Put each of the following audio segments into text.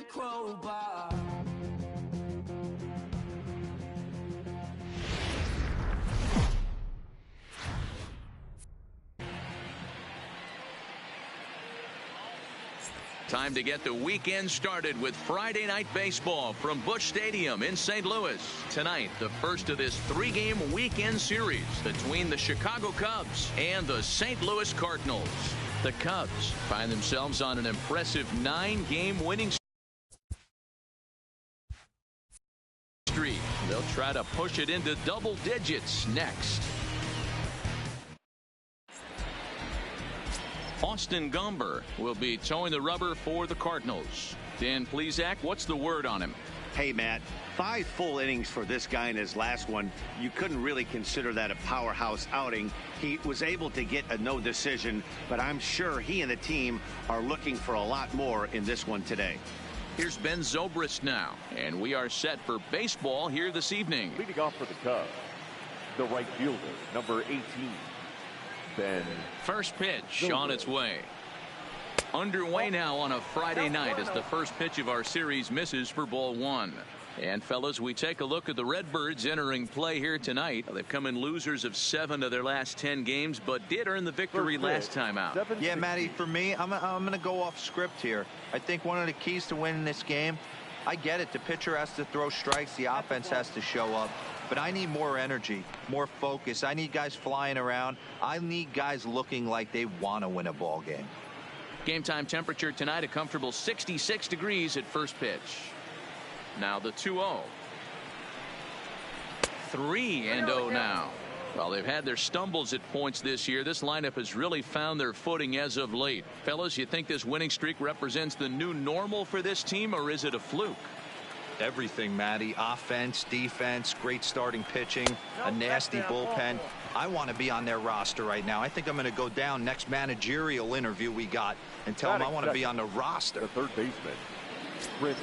crowbar. Time to get the weekend started with Friday Night Baseball from Busch Stadium in St. Louis. Tonight, the first of this three-game weekend series between the Chicago Cubs and the St. Louis Cardinals. The Cubs find themselves on an impressive 9-game winning streak. They'll try to push it into double digits next. Austin Gomber will be towing the rubber for the Cardinals. Dan Plesac, what's the word on him? Hey, Matt, 5 full innings for this guy in his last one. You couldn't really consider that a powerhouse outing. He was able to get a no decision, but I'm sure he and the team are looking for a lot more in this one today. Here's Ben Zobrist now, and we are set for baseball here this evening. Leading off for the Cubs, the right fielder, number 18. Ben. First pitch on its way. Underway now on a Friday night as the first pitch of our series misses for ball 1. And fellas, we take a look at the Redbirds entering play here tonight. They've come in losers of 7 of their last 10 games, but did earn the victory last time out. Yeah, Matty, for me, I'm going to go off script here. I think one of the keys to winning this game, I get it. The pitcher has to throw strikes. The offense has to show up. But I need more energy, more focus. I need guys flying around. I need guys looking like they want to win a ball game. Game time temperature tonight, a comfortable 66 degrees at first pitch. Now the 2-0. 3-0 now. Well, they've had their stumbles at points this year. This lineup has really found their footing as of late. Fellas, you think this winning streak represents the new normal for this team, or is it a fluke? Everything, Matty. Offense, defense, great starting pitching, a nasty bullpen. I want to be on their roster right now. I think I'm going to go down next managerial interview we got and tell them I want to be on the roster. The third baseman, Chris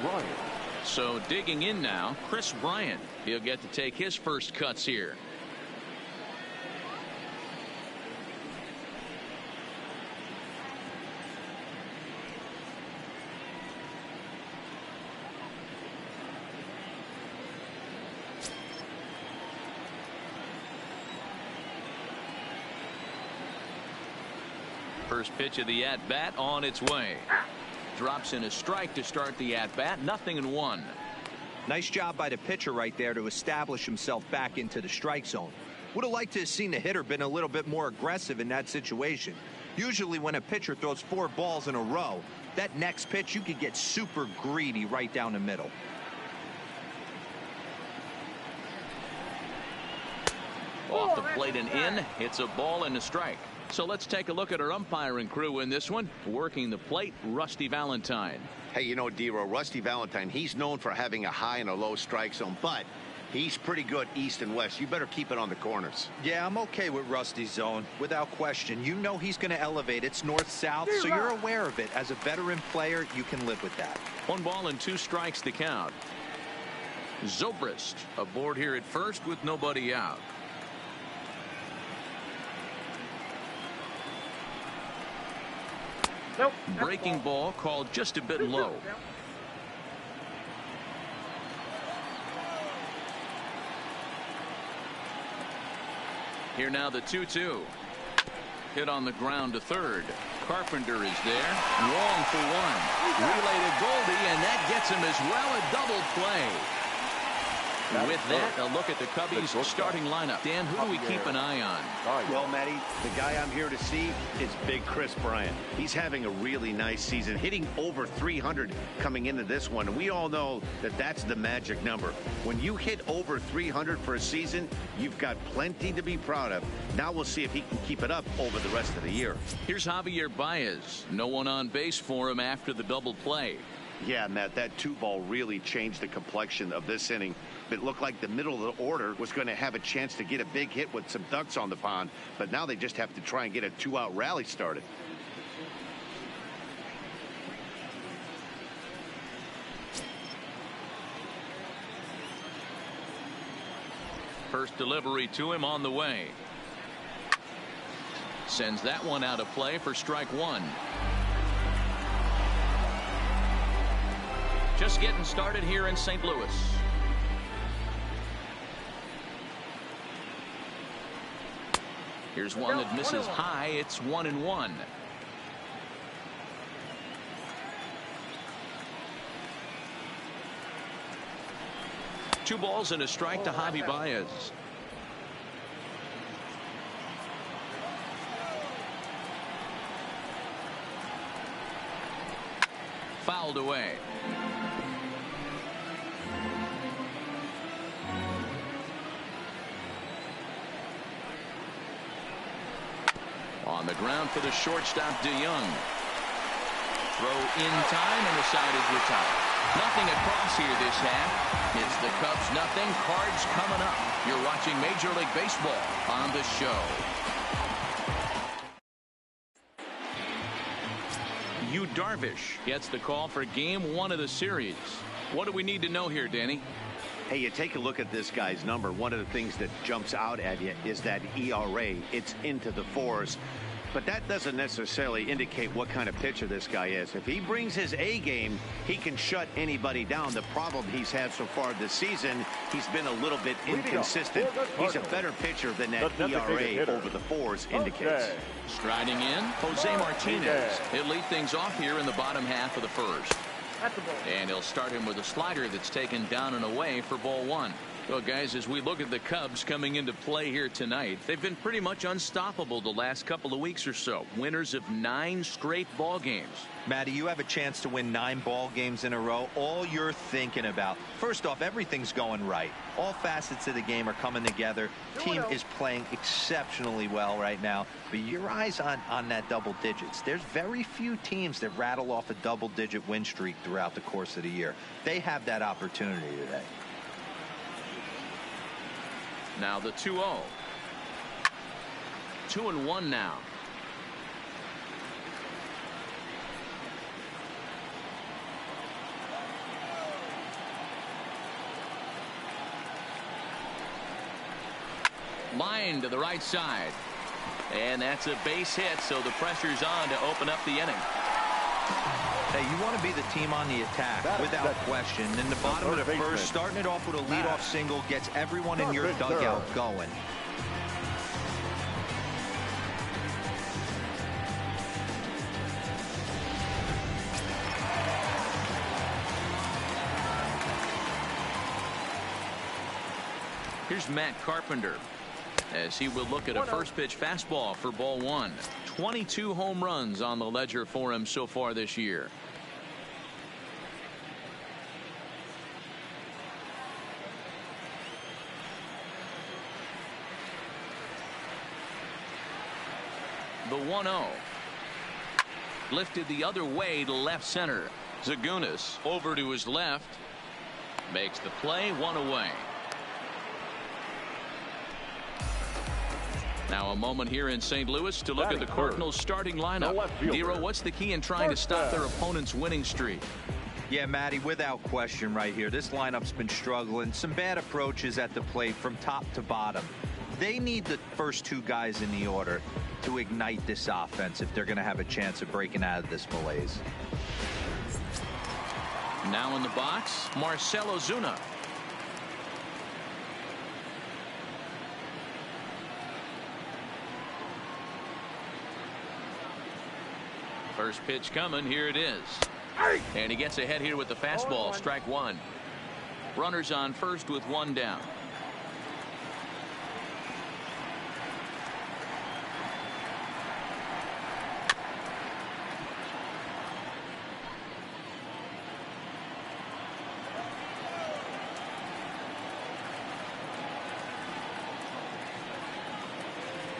Bryant. So digging in now, Chris Bryant. He'll get to take his first cuts here. First pitch of the at-bat on its way. Drops in a strike to start the at-bat. 0-1. Nice job by the pitcher right there to establish himself back into the strike zone. Would have liked to have seen the hitter been a little bit more aggressive in that situation. Usually when a pitcher throws 4 balls in a row, that next pitch you could get super greedy right down the middle. Off the plate and in. It's a ball and a strike. So let's take a look at our umpiring crew in this one. Working the plate, Rusty Valentine. Hey, you know, D-Row, Rusty Valentine, he's known for having a high and a low strike zone, but he's pretty good east and west. You better keep it on the corners. Yeah, I'm okay with Rusty's zone, without question. You know he's going to elevate. It's north-south, so you're aware of it. As a veteran player, you can live with that. 1 ball and 2 strikes to count. Zobrist aboard here at first with nobody out. Nope. Breaking ball called just a bit low. Here now the 2-2. Hit on the ground to third. Carpenter is there. Wrong for 1. Relay to Goldie, and that gets him as well. A double play. With that, a look at the Cubbies' starting lineup. Dan, who do we keep an eye on? Well, Matty, the guy I'm here to see is big Chris Bryant. He's having a really nice season, hitting over 300 coming into this one. And we all know that that's the magic number. When you hit over 300 for a season, you've got plenty to be proud of. Now we'll see if he can keep it up over the rest of the year. Here's Javier Baez. No one on base for him after the double play. Yeah, Matt, that 2-ball really changed the complexion of this inning. It looked like the middle of the order was going to have a chance to get a big hit with some ducks on the pond, but now they just have to try and get a 2-out rally started. First delivery to him on the way. Sends that one out of play for strike 1. Just getting started here in St. Louis. Here's one that misses high. It's 1-1. Two balls and a strike to Javi Baez. Fouled away. On the ground for the shortstop, DeYoung. Throw in time, and the side is retired. Nothing across here this half. It's the Cubs nothing. Cards coming up. You're watching Major League Baseball on the show. Yu Darvish gets the call for game 1 of the series. What do we need to know here, Danny? Hey, you take a look at this guy's number. One of the things that jumps out at you is that ERA. It's into the 4s. But that doesn't necessarily indicate what kind of pitcher this guy is. If he brings his A game, he can shut anybody down. The problem he's had so far this season, he's been a little bit inconsistent. He's a better pitcher than that ERA over the 4s indicates. Striding in, Jose Martinez. He'll lead things off here in the bottom half of the first. And he'll start him with a slider that's taken down and away for ball 1. Well, guys, as we look at the Cubs coming into play here tonight, they've been pretty much unstoppable the last couple of weeks or so. Winners of 9 straight ball games. Matty, you have a chance to win 9 ball games in a row. All you're thinking about, first off, everything's going right. All facets of the game are coming together. Team is playing exceptionally well right now. But your eyes on that double digits. There's very few teams that rattle off a double-digit win streak throughout the course of the year. They have that opportunity today. Now the 2-0. 2-1 now. Line to the right side. And that's a base hit, so the pressure's on to open up the inning. Hey, you want to be the team on the attack, without question. In the bottom of the first, starting it off with a leadoff single gets everyone in your dugout going. Here's Matt Carpenter as he will look at a first pitch fastball for ball 1. 22 home runs on the ledger for him so far this year. The 1-0. Lifted the other way to left center. Zagunis over to his left. Makes the play, 1 away. Now a moment here in St. Louis to look at the Cardinals starting lineup. Nero, what's the key in trying to stop their opponent's winning streak? Yeah, Matty, without question right here. This lineup's been struggling. Some bad approaches at the plate from top to bottom. They need the first 2 guys in the order to ignite this offense if they're going to have a chance of breaking out of this malaise. Now in the box, Marcell Ozuna. First pitch coming. Here it is. And he gets ahead here with the fastball. Strike 1. Runners on first with 1 down.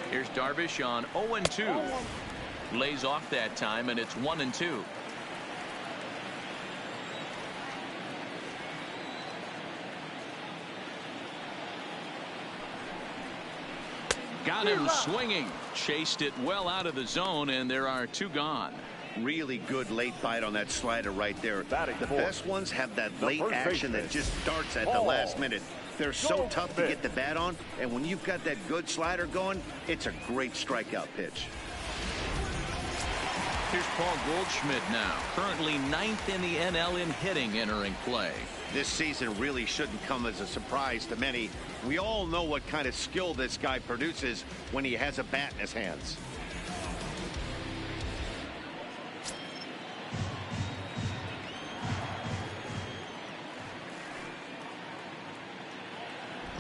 Here's Darvish on 0-2. Lays off that time, and it's 1-2. Got him swinging. Chased it well out of the zone, and there are 2 gone. Really good late bite on that slider right there. The best ones have that late action that just starts at the last minute. They're so tough to get the bat on, and when you've got that good slider going, it's a great strikeout pitch. Here's Paul Goldschmidt now, currently 9th in the NL in hitting entering play. This season really shouldn't come as a surprise to many. We all know what kind of skill this guy produces when he has a bat in his hands.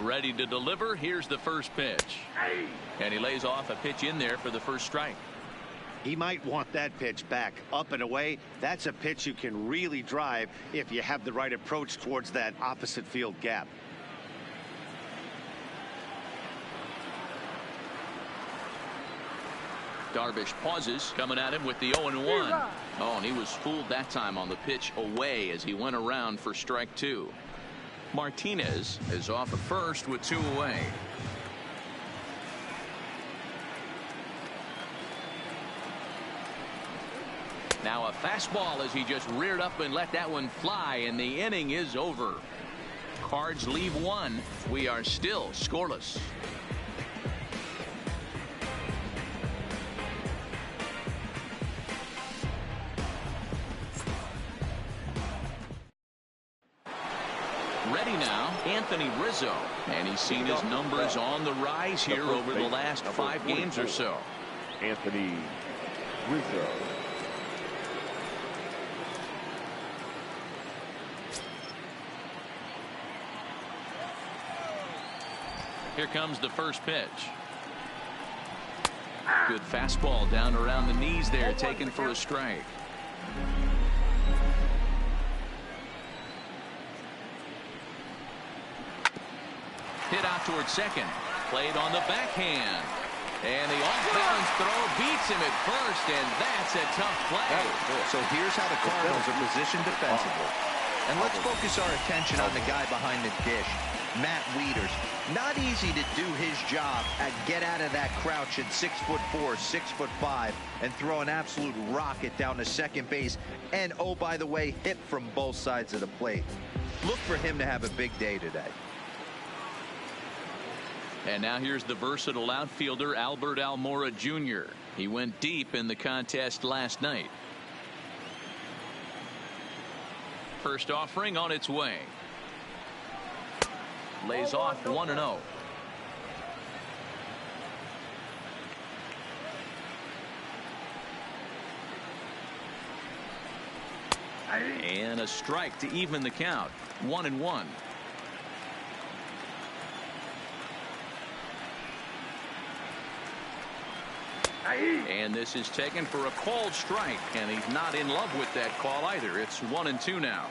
Ready to deliver. Here's the first pitch. And he lays off a pitch in there for the first strike. He might want that pitch back up and away. That's a pitch you can really drive if you have the right approach towards that opposite field gap. Darvish pauses, coming at him with the 0-1. Oh, and he was fooled that time on the pitch away as he went around for strike 2. Martinez is off at first with 2 away. Now a fastball as he just reared up and let that one fly, and the inning is over. Cards leave 1. We are still scoreless. Ready now, Anthony Rizzo, and he's seen his numbers on the rise here over the last 5 games or so. Anthony Rizzo. Here comes the first pitch. Good fastball down around the knees there, taken for a strike. Hit out towards second. Played on the backhand. And the off-balance throw beats him at first, and that's a tough play. So here's how the Cardinals are positioned defensively. And let's focus our attention on the guy behind the dish, Matt Wieters. Not easy to do his job at get out of that crouch at 6'4", 6'5", and throw an absolute rocket down to second base. And, oh, by the way, hit from both sides of the plate. Look for him to have a big day today. And now here's the versatile outfielder Albert Almora Jr. He went deep in the contest last night. First offering on its way. Lays off 1-0. And a strike to even the count. 1-1. And this is taken for a called strike, and he's not in love with that call either. It's 1-2 now.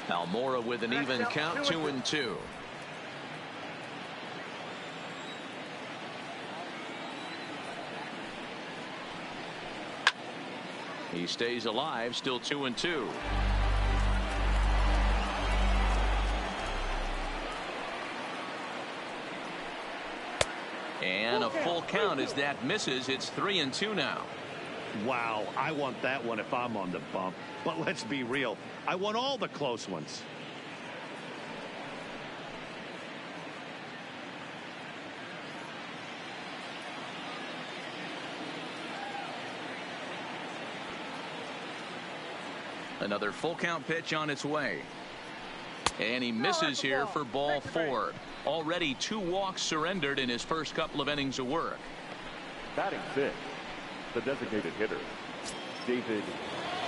Almora with an even count, 2-2. He stays alive, still 2-2. And a full count as that misses. It's 3-2 now. Wow, I want that one if I'm on the bump. But let's be real, I want all the close ones. Another full count pitch on its way. And he misses here for ball 4. Already 2 walks surrendered in his first couple of innings of work. Batting 5th, the designated hitter, David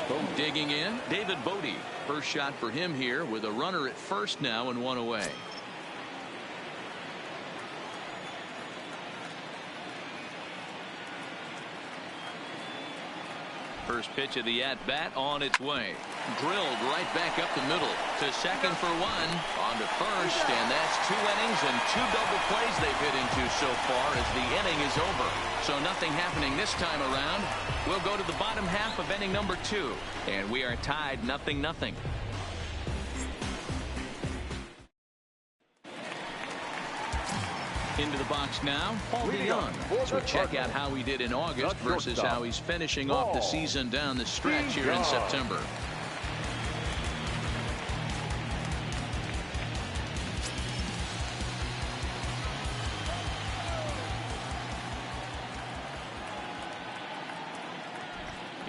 Bodie. Digging in, David Bodie. First shot for him here with a runner at first now and 1 away. First pitch of the at-bat on its way. Drilled right back up the middle to second for 1. On to first, and that's 2 innings and 2 double plays they've hit into so far as the inning is over. So nothing happening this time around. We'll go to the bottom half of inning number 2, and we are tied 0-0. Into the box now, Paul DeYoung. So check out how he did in August versus how he's finishing off the season down the stretch here in September.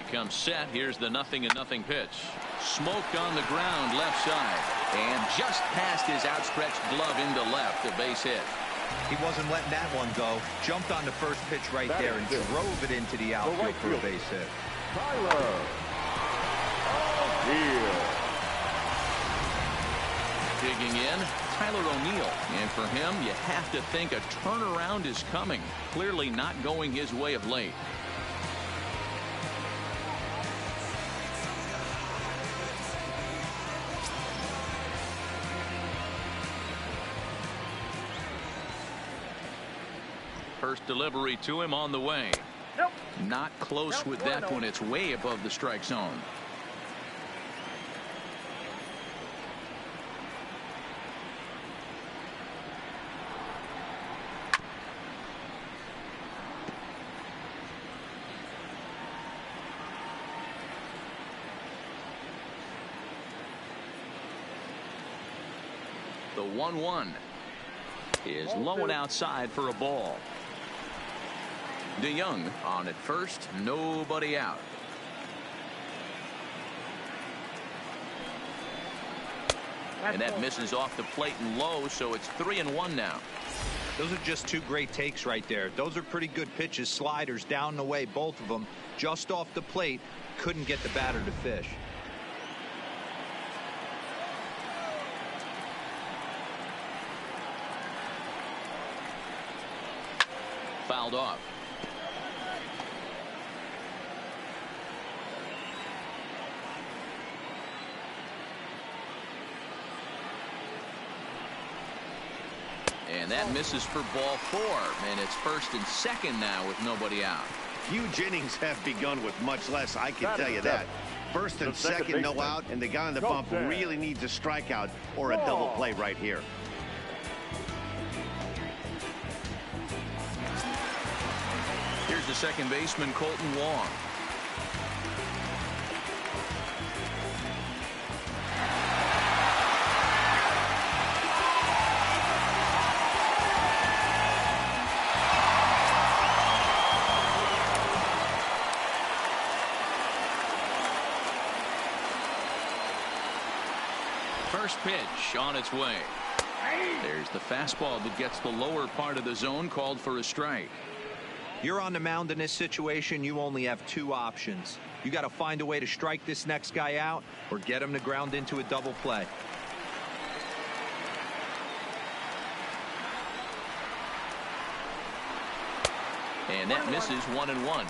comes set. Here's the 0-0 pitch. Smoked on the ground left side. And just past his outstretched glove into left. A base hit. He wasn't letting that one go. Jumped on the first pitch right there and drove it into the outfield for a base hit. Digging in, Tyler O'Neill. And for him, you have to think a turnaround is coming. Clearly not going his way of late. First delivery to him on the way. Nope. Not close with that one. It's way above the strike zone. The 1-1 is low and outside for a ball. DeYoung on at first, nobody out. And that misses off the plate and low, so it's 3-1 now. Those are just two great takes right there. Those are pretty good pitches. Sliders down and away, both of them. Just off the plate, couldn't get the batter to fish. Fouled off. And that misses for ball 4. And it's first and second now with nobody out. Huge innings have begun with much less, I can tell you that. First and second, no out, and the guy on the bump really needs a strikeout or a double play right here. Here's the second baseman, Colton Wong. First pitch on its way. There's the fastball that gets the lower part of the zone, called for a strike. You're on the mound in this situation. You only have two options. You got to find a way to strike this next guy out or get him to ground into a double play. And that misses 1-1.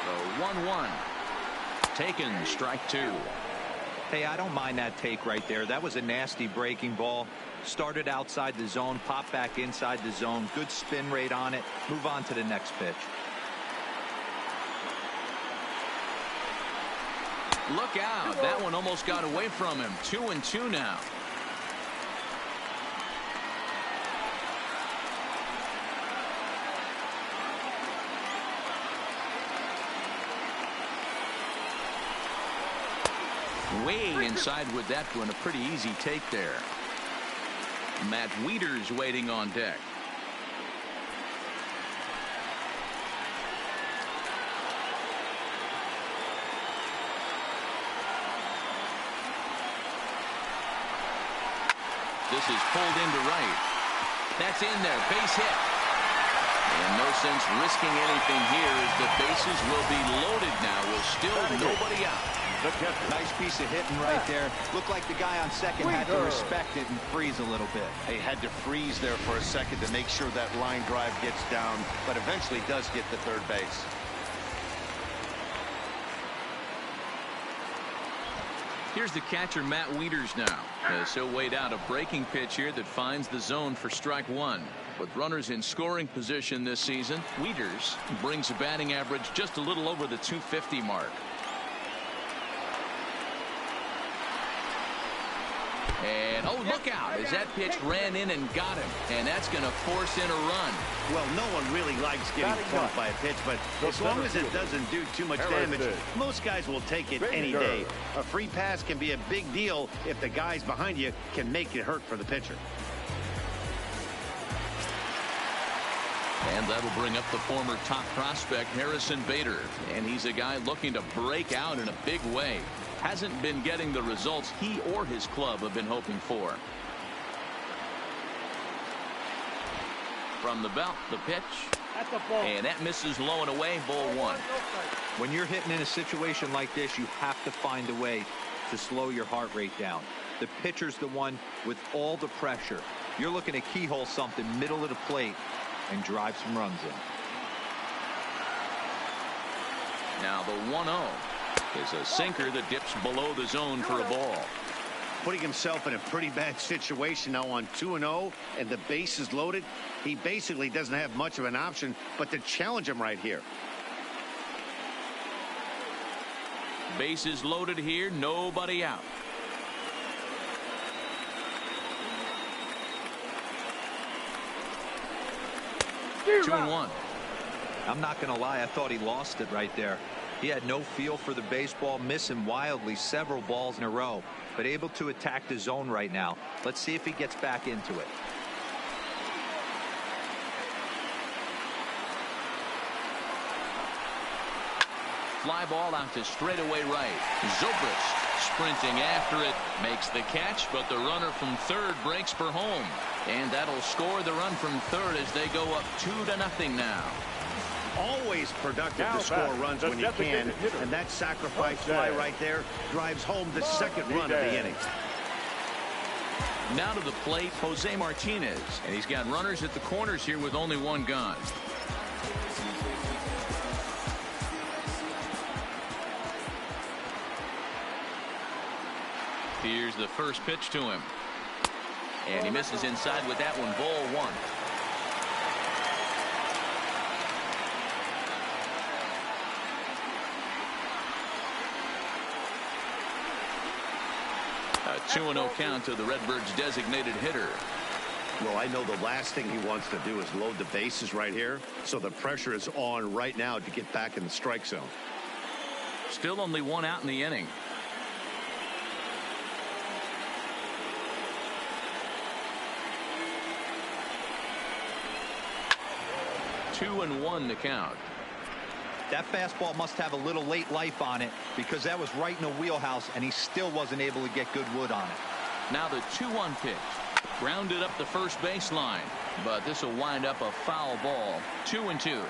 The 1-1. Taken, strike 2. Hey, I don't mind that take right there. That was a nasty breaking ball. Started outside the zone, popped back inside the zone. Good spin rate on it. Move on to the next pitch. Look out. That one almost got away from him. 2-2 now. Way inside with that one. A pretty easy take there. Matt Wieters waiting on deck. This is pulled into right. That's in there. Base hit. And no sense risking anything here as the bases will be loaded now with still nobody out. Nice piece of hitting right there. Looked like the guy on second had to respect it and freeze a little bit. He had to freeze there for a second to make sure that line drive gets down, but eventually does get to third base. Here's the catcher, Matt Wieters now. As he'll wait out a breaking pitch here that finds the zone for strike 1. With runners in scoring position this season, Wieters brings a batting average just a little over the .250 mark. And, oh, look out, as that pitch ran in and got him. And that's going to force in a run. Well, no one really likes getting plunked by a pitch, but as long as it doesn't do too much damage, most guys will take it any day. A free pass can be a big deal if the guys behind you can make it hurt for the pitcher. And that'll bring up the former top prospect, Harrison Bader. And he's a guy looking to break out in a big way. Hasn't been getting the results he or his club have been hoping for. From the belt, the pitch. And that misses low and away, ball one. When you're hitting in a situation like this, you have to find a way to slow your heart rate down. The pitcher's the one with all the pressure. You're looking to keyhole something middle of the plate and drive some runs in. Now the 1-0 is a sinker that dips below the zone for a ball. Putting himself in a pretty bad situation now on 2-0 and the base is loaded. He basically doesn't have much of an option but to challenge him right here. Bases loaded here, nobody out. Two and one. I'm not going to lie, I thought he lost it right there. He had no feel for the baseball, missing wildly several balls in a row, but able to attack the zone right now. Let's see if he gets back into it. Fly ball out to straightaway right. Zobrist sprinting after it, makes the catch, but the runner from third breaks for home. And that'll score the run from third as they go up 2-0 now. Always productive to score runs when you can, and that sacrifice fly right there drives home the second run of the inning. Now to the plate, Jose Martinez, and he's got runners at the corners here with only one gone. Here's the first pitch to him. And he misses inside with that one, ball one. A 2-0 count to the Redbirds' designated hitter. Well, I know the last thing he wants to do is load the bases right here, so the pressure is on right now to get back in the strike zone. Still only one out in the inning. Two and one to count. That fastball must have a little late life on it because that was right in the wheelhouse and he still wasn't able to get good wood on it. Now the 2-1 pitch. Grounded up the first baseline, but this will wind up a foul ball. 2-2.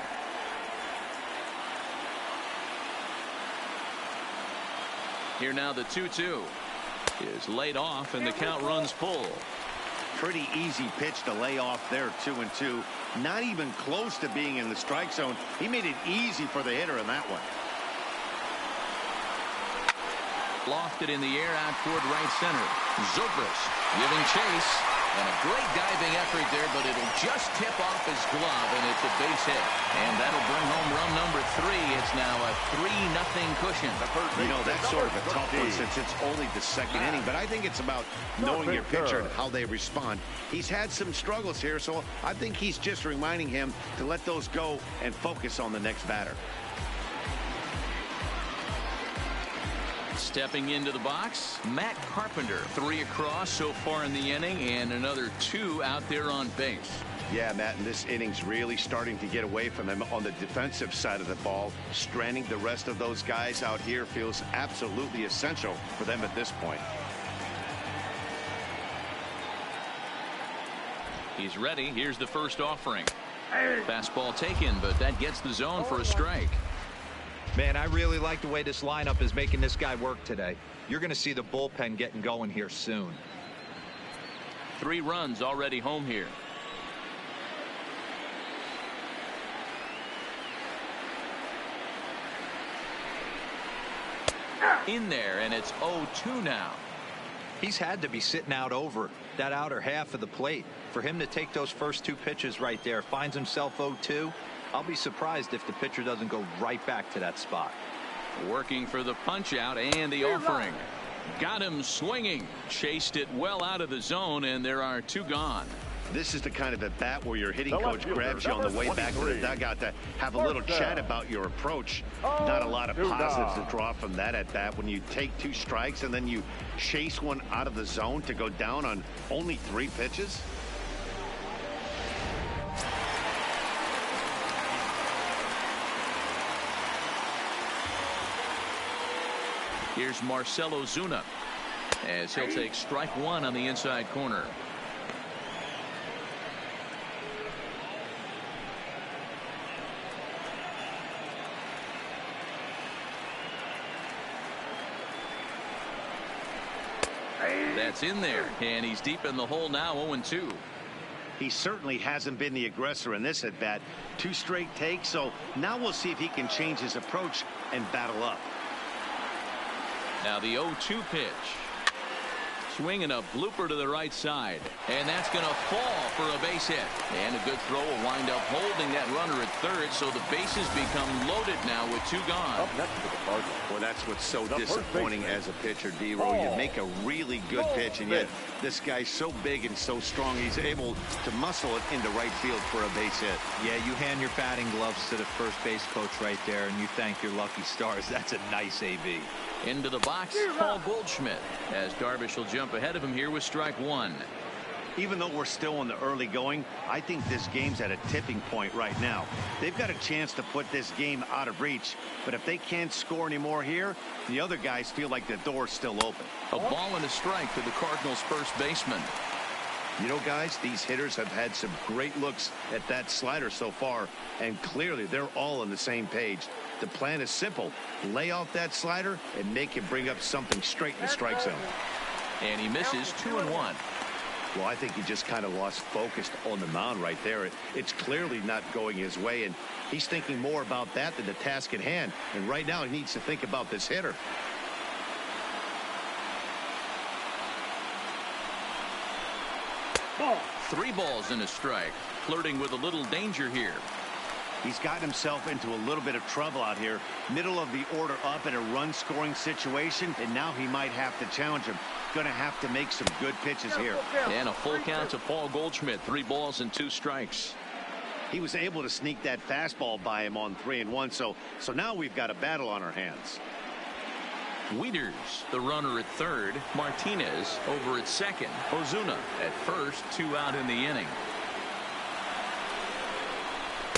Here now the 2-2 is laid off and the count runs full. Pretty easy pitch to lay off there, 2-2. Not even close to being in the strike zone. He made it easy for the hitter in that one. Lofted in the air out toward right center. Zobrist giving chase. And a great diving effort there, but it'll just tip off his glove, and it's a base hit. And that'll bring home run number 3. It's now a 3-0 cushion. You know, that's sort of a tough one since it's only the second inning, but I think it's about knowing your pitcher and how they respond. He's had some struggles here, so I think he's just reminding him to let those go and focus on the next batter. Stepping into the box, Matt Carpenter. 3 across so far in the inning and another 2 out there on base. Yeah, Matt, and this inning's really starting to get away from him on the defensive side of the ball. Stranding the rest of those guys out here feels absolutely essential for them at this point. He's ready. Here's the first offering. Fastball taken, but that gets the zone for a strike. Man, I really like the way this lineup is making this guy work today. You're going to see the bullpen getting going here soon. 3 runs already home here. In there, and it's 0-2 now. He's had to be sitting out over that outer half of the plate. For him to take those first 2 pitches right there, finds himself 0-2. I'll be surprised if the pitcher doesn't go right back to that spot. Working for the punch out and the offering. Got him swinging. Chased it well out of the zone, and there are 2 gone. This is the kind of at bat where your hitting coach grabs you on the way back to the dugout to have a little chat about your approach. Not a lot of positives to draw from that at bat when you take 2 strikes and then you chase one out of the zone to go down on only 3 pitches. Here's Marcell Ozuna as he'll take strike 1 on the inside corner. That's in there, and he's deep in the hole now, 0-2. He certainly hasn't been the aggressor in this at bat. 2 straight takes, so now we'll see if he can change his approach and battle up. Now the 0-2 pitch. Swinging a blooper to the right side, and that's going to fall for a base hit. And a good throw will wind up holding that runner at third, so the bases become loaded now with 2 gone. Up next to the Cardinals. Well, that's what's so disappointing as a pitcher, D-Row. You make a really good pitch, and yet this guy's so big and so strong, he's able to muscle it into right field for a base hit. Yeah, you hand your batting gloves to the first base coach right there, and you thank your lucky stars. That's a nice AB. Into the box, Paul Goldschmidt, as Darvish will jump ahead of him here with strike 1. Even though we're still in the early going, I think this game's at a tipping point right now. They've got a chance to put this game out of reach, but if they can't score anymore here, the other guys feel like the door's still open. A ball and a strike to the Cardinals' first baseman. You know, guys, these hitters have had some great looks at that slider so far, and clearly they're all on the same page. The plan is simple. Lay off that slider and make him bring up something straight in the strike zone. And he misses 2-1. Well, I think he just kind of lost focus on the mound right there. It's clearly not going his way, and he's thinking more about that than the task at hand. And right now he needs to think about this hitter. Ball. 3 balls and a strike. Flirting with a little danger here. He's gotten himself into a little bit of trouble out here. Middle of the order up in a run-scoring situation, and now he might have to challenge him. Going to have to make some good pitches here. And a full count to Paul Goldschmidt. 3 balls and 2 strikes. He was able to sneak that fastball by him on 3-1, so now we've got a battle on our hands. Wieters, the runner at third. Martinez over at second. Ozuna at first. 2 out in the inning.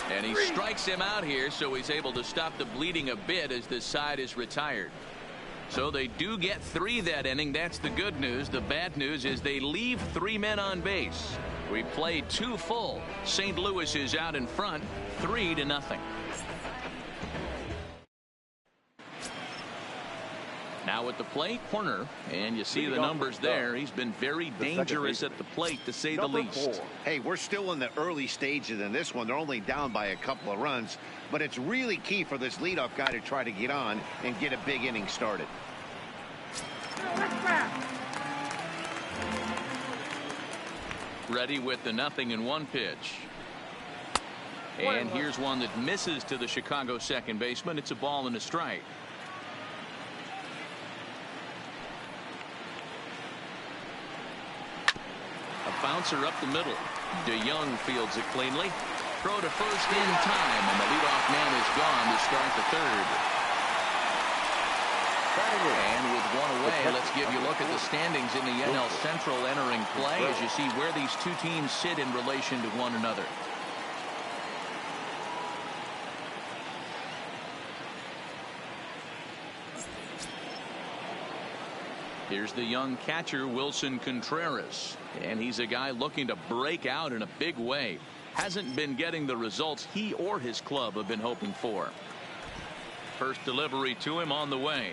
And he strikes him out here, so he's able to stop the bleeding a bit as this side is retired. So they do get 3 that inning. That's the good news. The bad news is they leave 3 men on base. We played 2 full. St. Louis is out in front, 3-0. Now at the plate, corner, and you see the numbers there. He's been very dangerous at the plate, to say the least. Hey, we're still in the early stages in this one. They're only down by a couple of runs, but it's really key for this leadoff guy to try to get on and get a big inning started. Ready with the 0-1 pitch. And here's one that misses to the Chicago second baseman. It's a ball and a strike. A bouncer up the middle. DeYoung fields it cleanly. Throw to first in time, and the leadoff man is gone to start the third. And with 1 away, let's give you a look at the standings in the NL Central entering play as you see where these 2 teams sit in relation to one another. Here's the young catcher, Wilson Contreras. And he's a guy looking to break out in a big way. Hasn't been getting the results he or his club have been hoping for. First delivery to him on the way.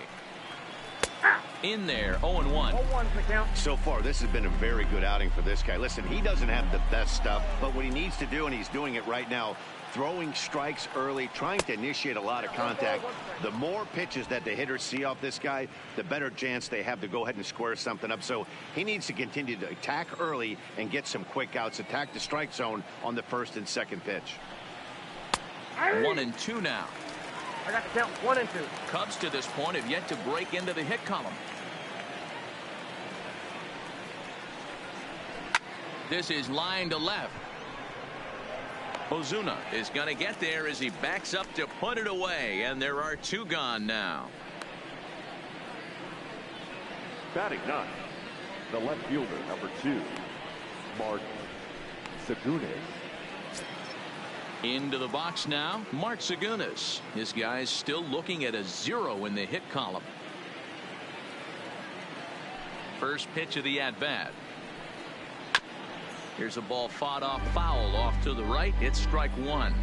In there, 0-1. So far, this has been a very good outing for this guy. Listen, he doesn't have the best stuff, but what he needs to do, and he's doing it right now, throwing strikes early, trying to initiate a lot of contact. The more pitches that the hitters see off this guy, the better chance they have to go ahead and square something up. So he needs to continue to attack early and get some quick outs, attack the strike zone on the first and second pitch. 1-2 now. I got to count 1 and 2. Cubs to this point have yet to break into the hit column. This is line to left. Ozuna is going to get there as he backs up to put it away, and there are 2 gone now. Batting 9, the left fielder, number 2, Mark Segunes. Into the box now, Mark Segunes. This guy's still looking at a 0 in the hit column. First pitch of the at-bat. Here's a ball fought off foul off to the right. It's strike 1.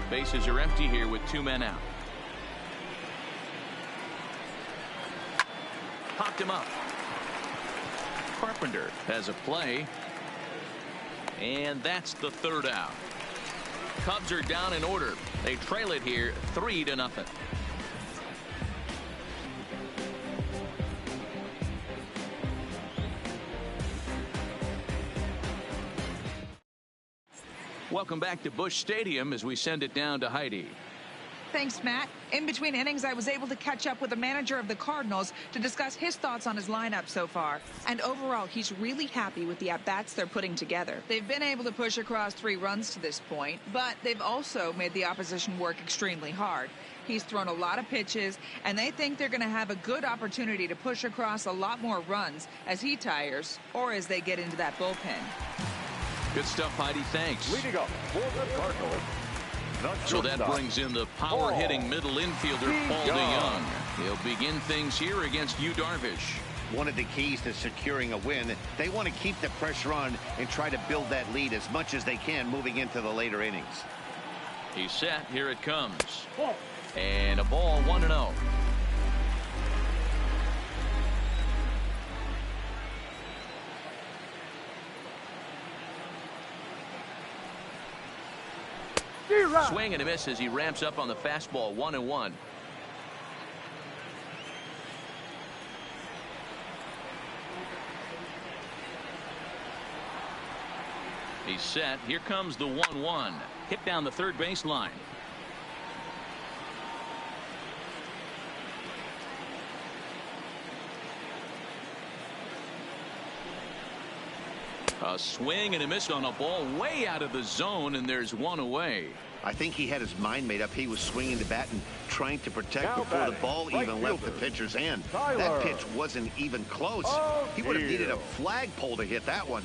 Bases are empty here with 2 men out. Popped him up. Carpenter has a play. And that's the 3rd out. Cubs are down in order. They trail it here 3-0. Welcome back to Busch Stadium as we send it down to Heidi. Thanks, Matt. In between innings, I was able to catch up with the manager of the Cardinals to discuss his thoughts on his lineup so far. And overall, he's really happy with the at-bats they're putting together. They've been able to push across 3 runs to this point, but they've also made the opposition work extremely hard. He's thrown a lot of pitches, and they think they're going to have a good opportunity to push across a lot more runs as he tires or as they get into that bullpen. Good stuff, Heidi. Thanks. Leading up for the Cardinals. So that brings in the power-hitting middle infielder, Paul DeYoung. He'll begin things here against Yu Darvish. One of the keys to securing a win, they want to keep the pressure on and try to build that lead as much as they can moving into the later innings. He's set. Here it comes. And a ball, 1-0. Swing and a miss as he ramps up on the fastball. 1-1. He's set. Here comes the 1-1. Hit down the third baseline. A swing and a miss on a ball way out of the zone, and there's 1 away. I think he had his mind made up. He was swinging the bat and trying to protect before the ball even left the pitcher's hand. That pitch wasn't even close. He would have needed a flagpole to hit that one.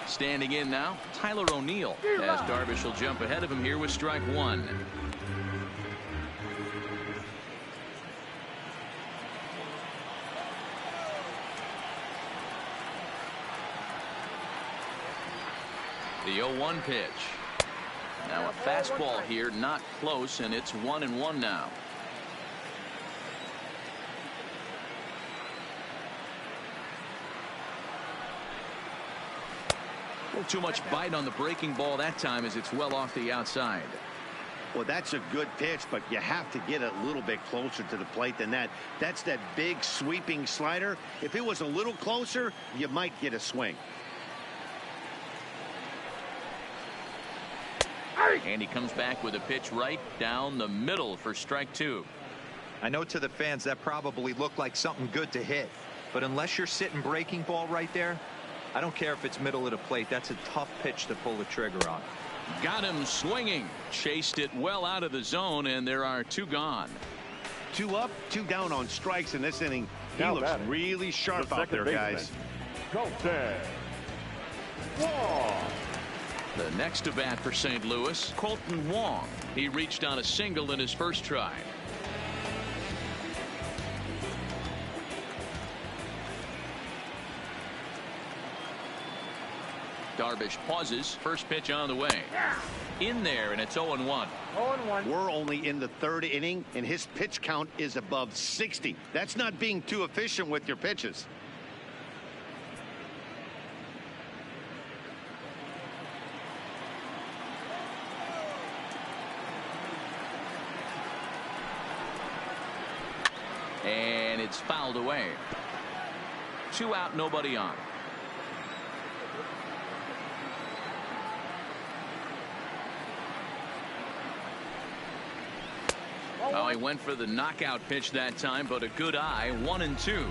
Standing in now, Tyler O'Neill, as Darvish will jump ahead of him here with strike 1. The 0-1 pitch. Now a fastball here, not close, and it's 1-1 now. A little too much bite on the breaking ball that time as it's well off the outside. Well, that's a good pitch, but you have to get a little bit closer to the plate than that. That's that big sweeping slider. If it was a little closer, you might get a swing. And he comes back with a pitch right down the middle for strike 2. I know to the fans that probably looked like something good to hit, but unless you're sitting breaking ball right there, I don't care if it's middle of the plate. That's a tough pitch to pull the trigger on. Got him swinging. Chased it well out of the zone, and there are 2 gone. 2 up, 2 down on strikes in this inning. He looks really sharp out there, guys. The next at bat for St. Louis, Colton Wong. He reached on a single in his first try. Darvish pauses. First pitch on the way. In there, and it's 0-1. 0-1. We're only in the 3rd inning, and his pitch count is above 60. That's not being too efficient with your pitches. And it's fouled away. 2 out, nobody on. Oh, he went for the knockout pitch that time, but a good eye. 1-2.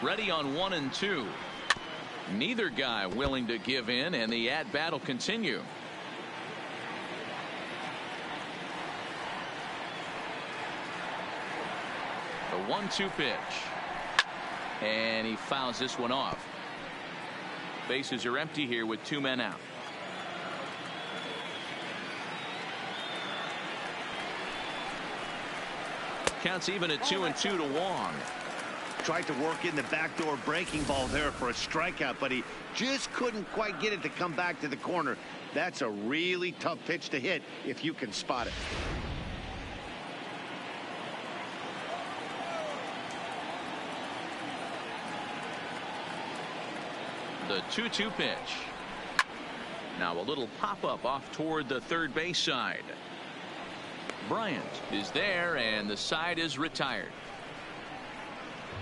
Ready on 1-2. Neither guy willing to give in, and the at-bat will continue. The 1-2 pitch. And he fouls this one off. Bases are empty here with 2 men out. Counts even at 2-2 to Wong. Tried to work in the backdoor breaking ball there for a strikeout, but he just couldn't quite get it to come back to the corner. That's a really tough pitch to hit if you can spot it. The 2-2 pitch. Now a little pop-up off toward the third base side. Bryant is there, and the side is retired.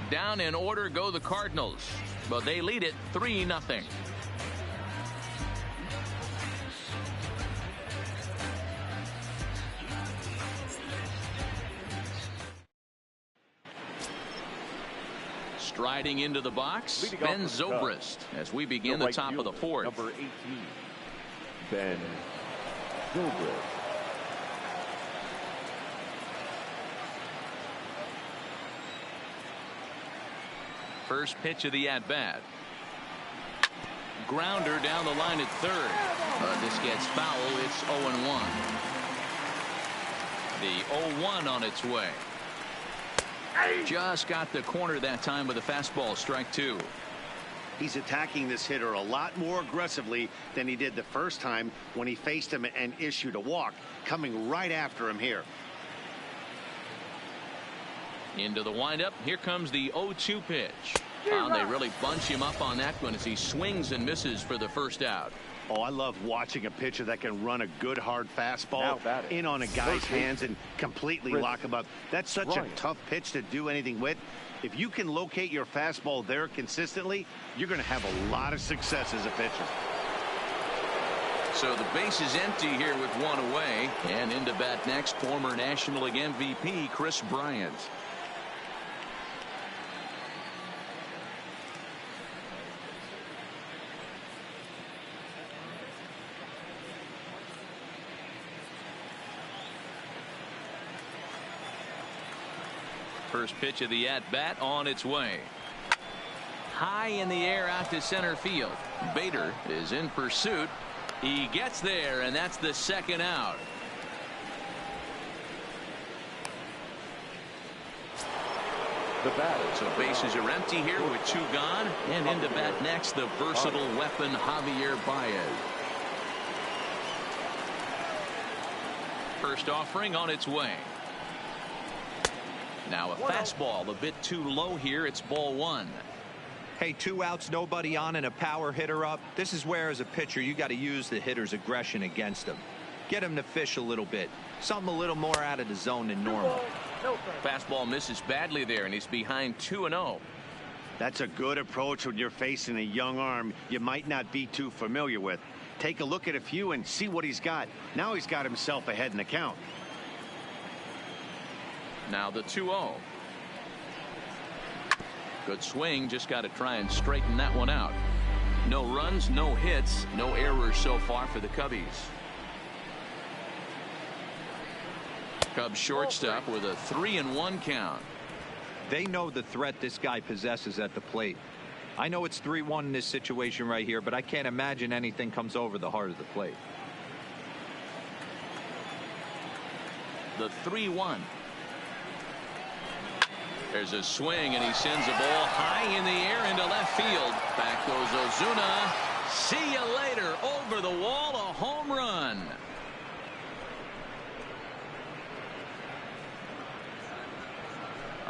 Down in order go the Cardinals, but they lead it 3-0. Striding into the box, Ben Zobrist, as we begin the top of the fourth. Number 18, Ben Zobrist. First pitch of the at-bat. Grounder down the line at third. But this gets foul. It's 0-1. The 0-1 on its way. Just got the corner that time with a fastball. Strike 2. He's attacking this hitter a lot more aggressively than he did the first time when he faced him and issued a walk. Coming right after him here. Into the windup. Here comes the 0-2 pitch. They really bunch him up on that one as he swings and misses for the first out. Oh, I love watching a pitcher that can run a good hard fastball in on a guy's hands and completely lock him up. That's such a tough pitch to do anything with. If you can locate your fastball there consistently, you're going to have a lot of success as a pitcher. So the base is empty here with 1 away, and into bat next, former National League MVP Kris Bryant. First pitch of the at-bat on its way. High in the air out to center field. Bader is in pursuit. He gets there, and that's the second out. The batter. So bases are empty here with 2 gone. And into bat next, the versatile weapon Javier Baez. First offering on its way. Now a fastball a bit too low here. It's ball 1. Hey, 2 outs, nobody on, and a power hitter up. This is where, as a pitcher, you got to use the hitter's aggression against him. Get him to fish a little bit. Something a little more out of the zone than normal. Fastball misses badly there, and he's behind 2-0. That's a good approach when you're facing a young arm you might not be too familiar with. Take a look at a few and see what he's got. Now he's got himself ahead in the count. Now the 2-0. Good swing. Just got to try and straighten that one out. No runs, no hits, no errors so far for the Cubbies. Cubs shortstop with a 3-1 count. They know the threat this guy possesses at the plate. I know it's 3-1 in this situation right here, but I can't imagine anything comes over the heart of the plate. The 3-1. There's a swing, and he sends a ball high in the air into left field. Back goes Ozuna. See you later. Over the wall, a home run.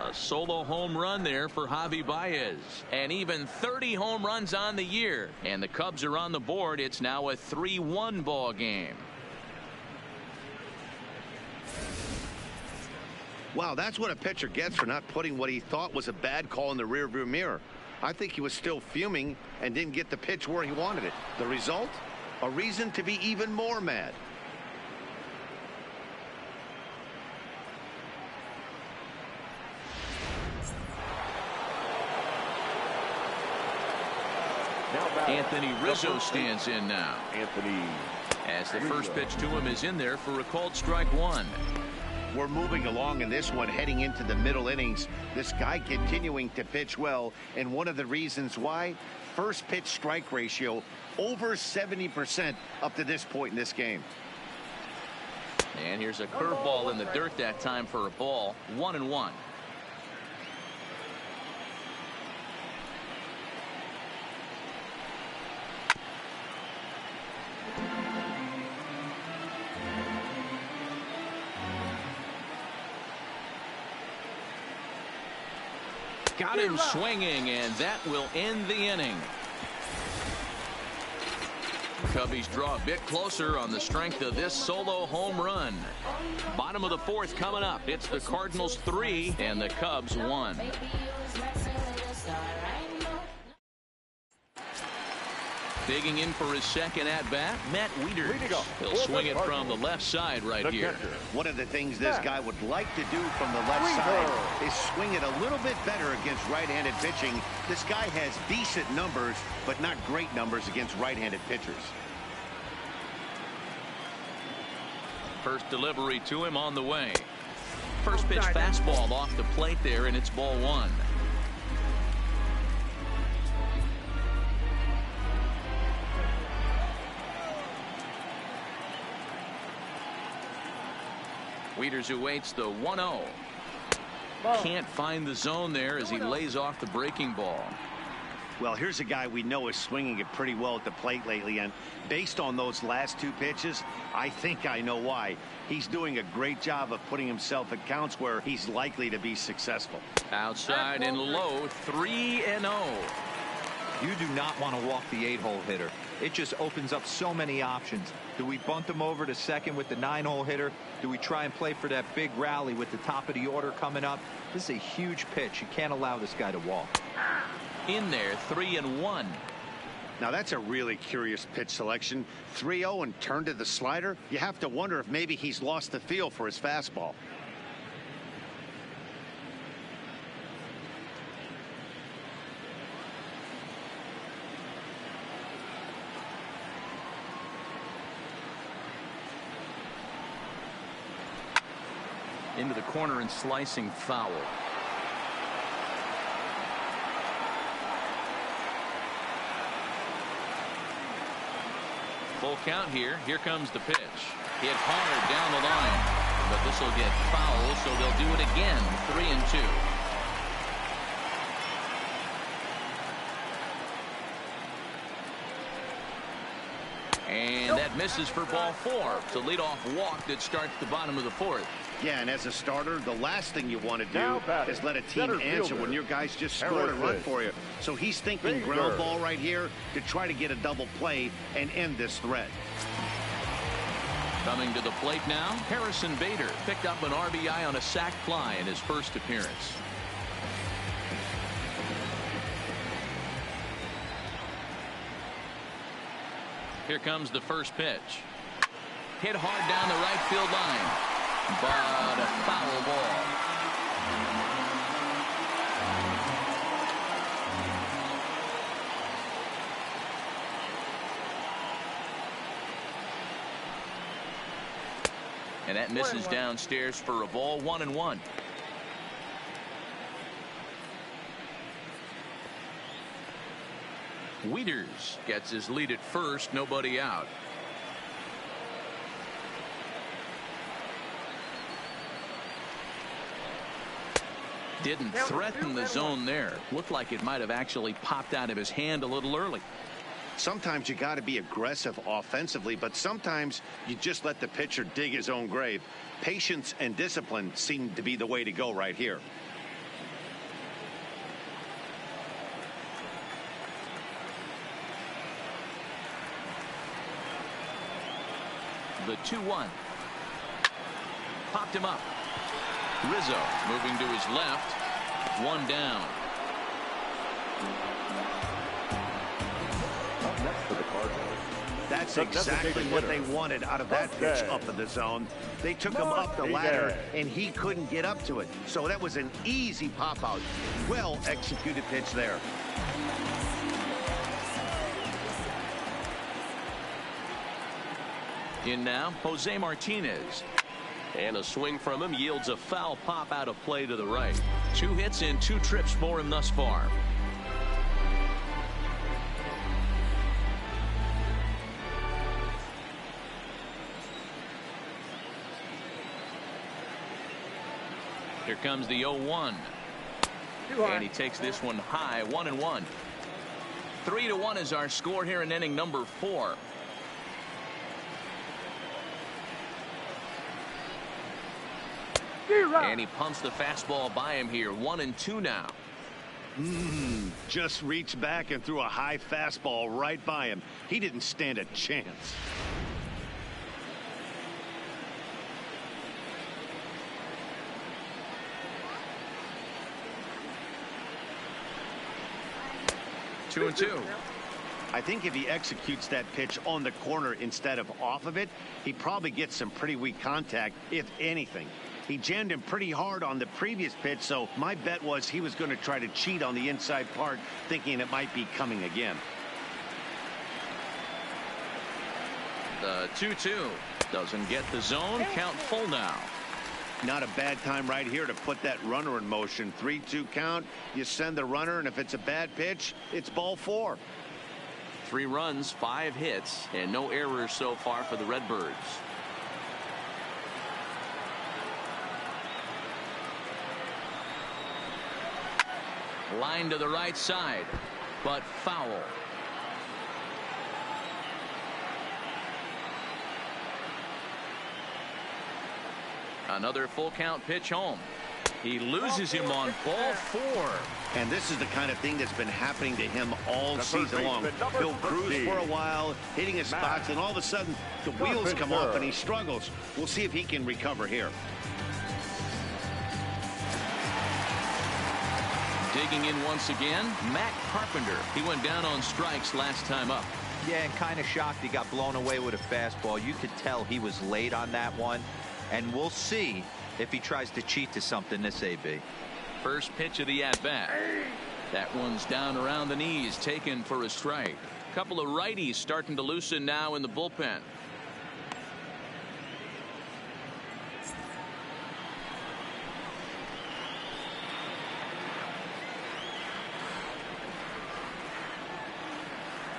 A solo home run there for Javi Baez. And even 30 home runs on the year. And the Cubs are on the board. It's now a 3-1 ball game. Wow, that's what a pitcher gets for not putting what he thought was a bad call in the rearview mirror. I think he was still fuming and didn't get the pitch where he wanted it. The result? A reason to be even more mad. Anthony Rizzo stands in now. Anthony As the first pitch to him is in there for a called strike one. We're moving along in this one, heading into the middle innings. This guy continuing to pitch well, and one of the reasons why, first pitch strike ratio over 70% up to this point in this game. And here's a curveball in the dirt that time for a ball. 1-1. Got him swinging, and that will end the inning. Cubbies draw a bit closer on the strength of this solo home run. Bottom of the fourth coming up. It's the Cardinals 3 and the Cubs 1. Digging in for his second at-bat, Matt Wieters. He'll swing it from the left side right here. One of the things this guy would like to do from the left side is swing it a little bit better against right-handed pitching. This guy has decent numbers, but not great numbers against right-handed pitchers. First delivery to him on the way. First pitch fastball off the plate there, and it's ball one. Wieters awaits the 1-0. Can't find the zone there as he lays off the breaking ball. Well, here's a guy we know is swinging it pretty well at the plate lately, and based on those last two pitches, I think I know why. He's doing a great job of putting himself at counts where he's likely to be successful. Outside and low, 3-0. You do not want to walk the 8-hole hitter. It just opens up so many options. Do we bunt him over to second with the 9-hole hitter? Do we try and play for that big rally with the top of the order coming up? This is a huge pitch. You can't allow this guy to walk. In there, 3-1. Now that's a really curious pitch selection. 3-0 and turn to the slider. You have to wonder if maybe he's lost the feel for his fastball. Into the corner and slicing foul. Full count here. Here comes the pitch. Hit hard down the line, but this will get foul, so they'll do it again. 3-2. And that misses for ball four. It's a leadoff walk that starts the bottom of the fourth. Yeah, and as a starter, the last thing you want to do is let a team answer when your guys just scored a run for you. So he's thinking ground ball right here to try to get a double play and end this threat. Coming to the plate now, Harrison Bader picked up an RBI on a sac fly in his first appearance. Here comes the first pitch. Hit hard down the right field line, but a foul ball. And that misses downstairs for a ball. 1-1. Wieters gets his lead at first, nobody out. Didn't threaten the zone there. Looked like it might have actually popped out of his hand a little early. Sometimes you got to be aggressive offensively, but sometimes you just let the pitcher dig his own grave. Patience and discipline seem to be the way to go right here. The 2-1. Popped him up. Rizzo moving to his left. One down. Up next for the Cardinals. That's exactly what they wanted out of that pitch up in the zone. They took him up the ladder, and he couldn't get up to it. So that was an easy pop-out. Well-executed pitch there. In now, Jose Martinez. And a swing from him yields a foul pop out of play to the right. 2 hits and 2 trips for him thus far. Here comes the 0-1. And he takes this one high, 1-1. 3-1 is our score here in inning number 4. And he pumps the fastball by him here. 1-2 now. Just reached back and threw a high fastball right by him. He didn't stand a chance. Two and two. I think if he executes that pitch on the corner instead of off of it, he probably gets some pretty weak contact, if anything. He jammed him pretty hard on the previous pitch, so my bet was he was going to try to cheat on the inside part, thinking it might be coming again. The 2-2 doesn't get the zone. Count full now. Not a bad time right here to put that runner in motion. 3-2 count. You send the runner, and if it's a bad pitch, it's ball 4. 3 runs, 5 hits, and no errors so far for the Redbirds. Line to the right side, but foul. Another full count pitch home. He loses him on ball 4. And this is the kind of thing that's been happening to him all season long. He'll cruise for a while, hitting his spots, and all of a sudden the wheels come off and he struggles. We'll see if he can recover here. Digging in once again, Matt Carpenter. He went down on strikes last time up. Yeah, and kind of shocked he got blown away with a fastball. You could tell he was late on that one. And we'll see if he tries to cheat to something this AB. First pitch of the at-bat. That one's down around the knees, taken for a strike. Couple of righties starting to loosen now in the bullpen.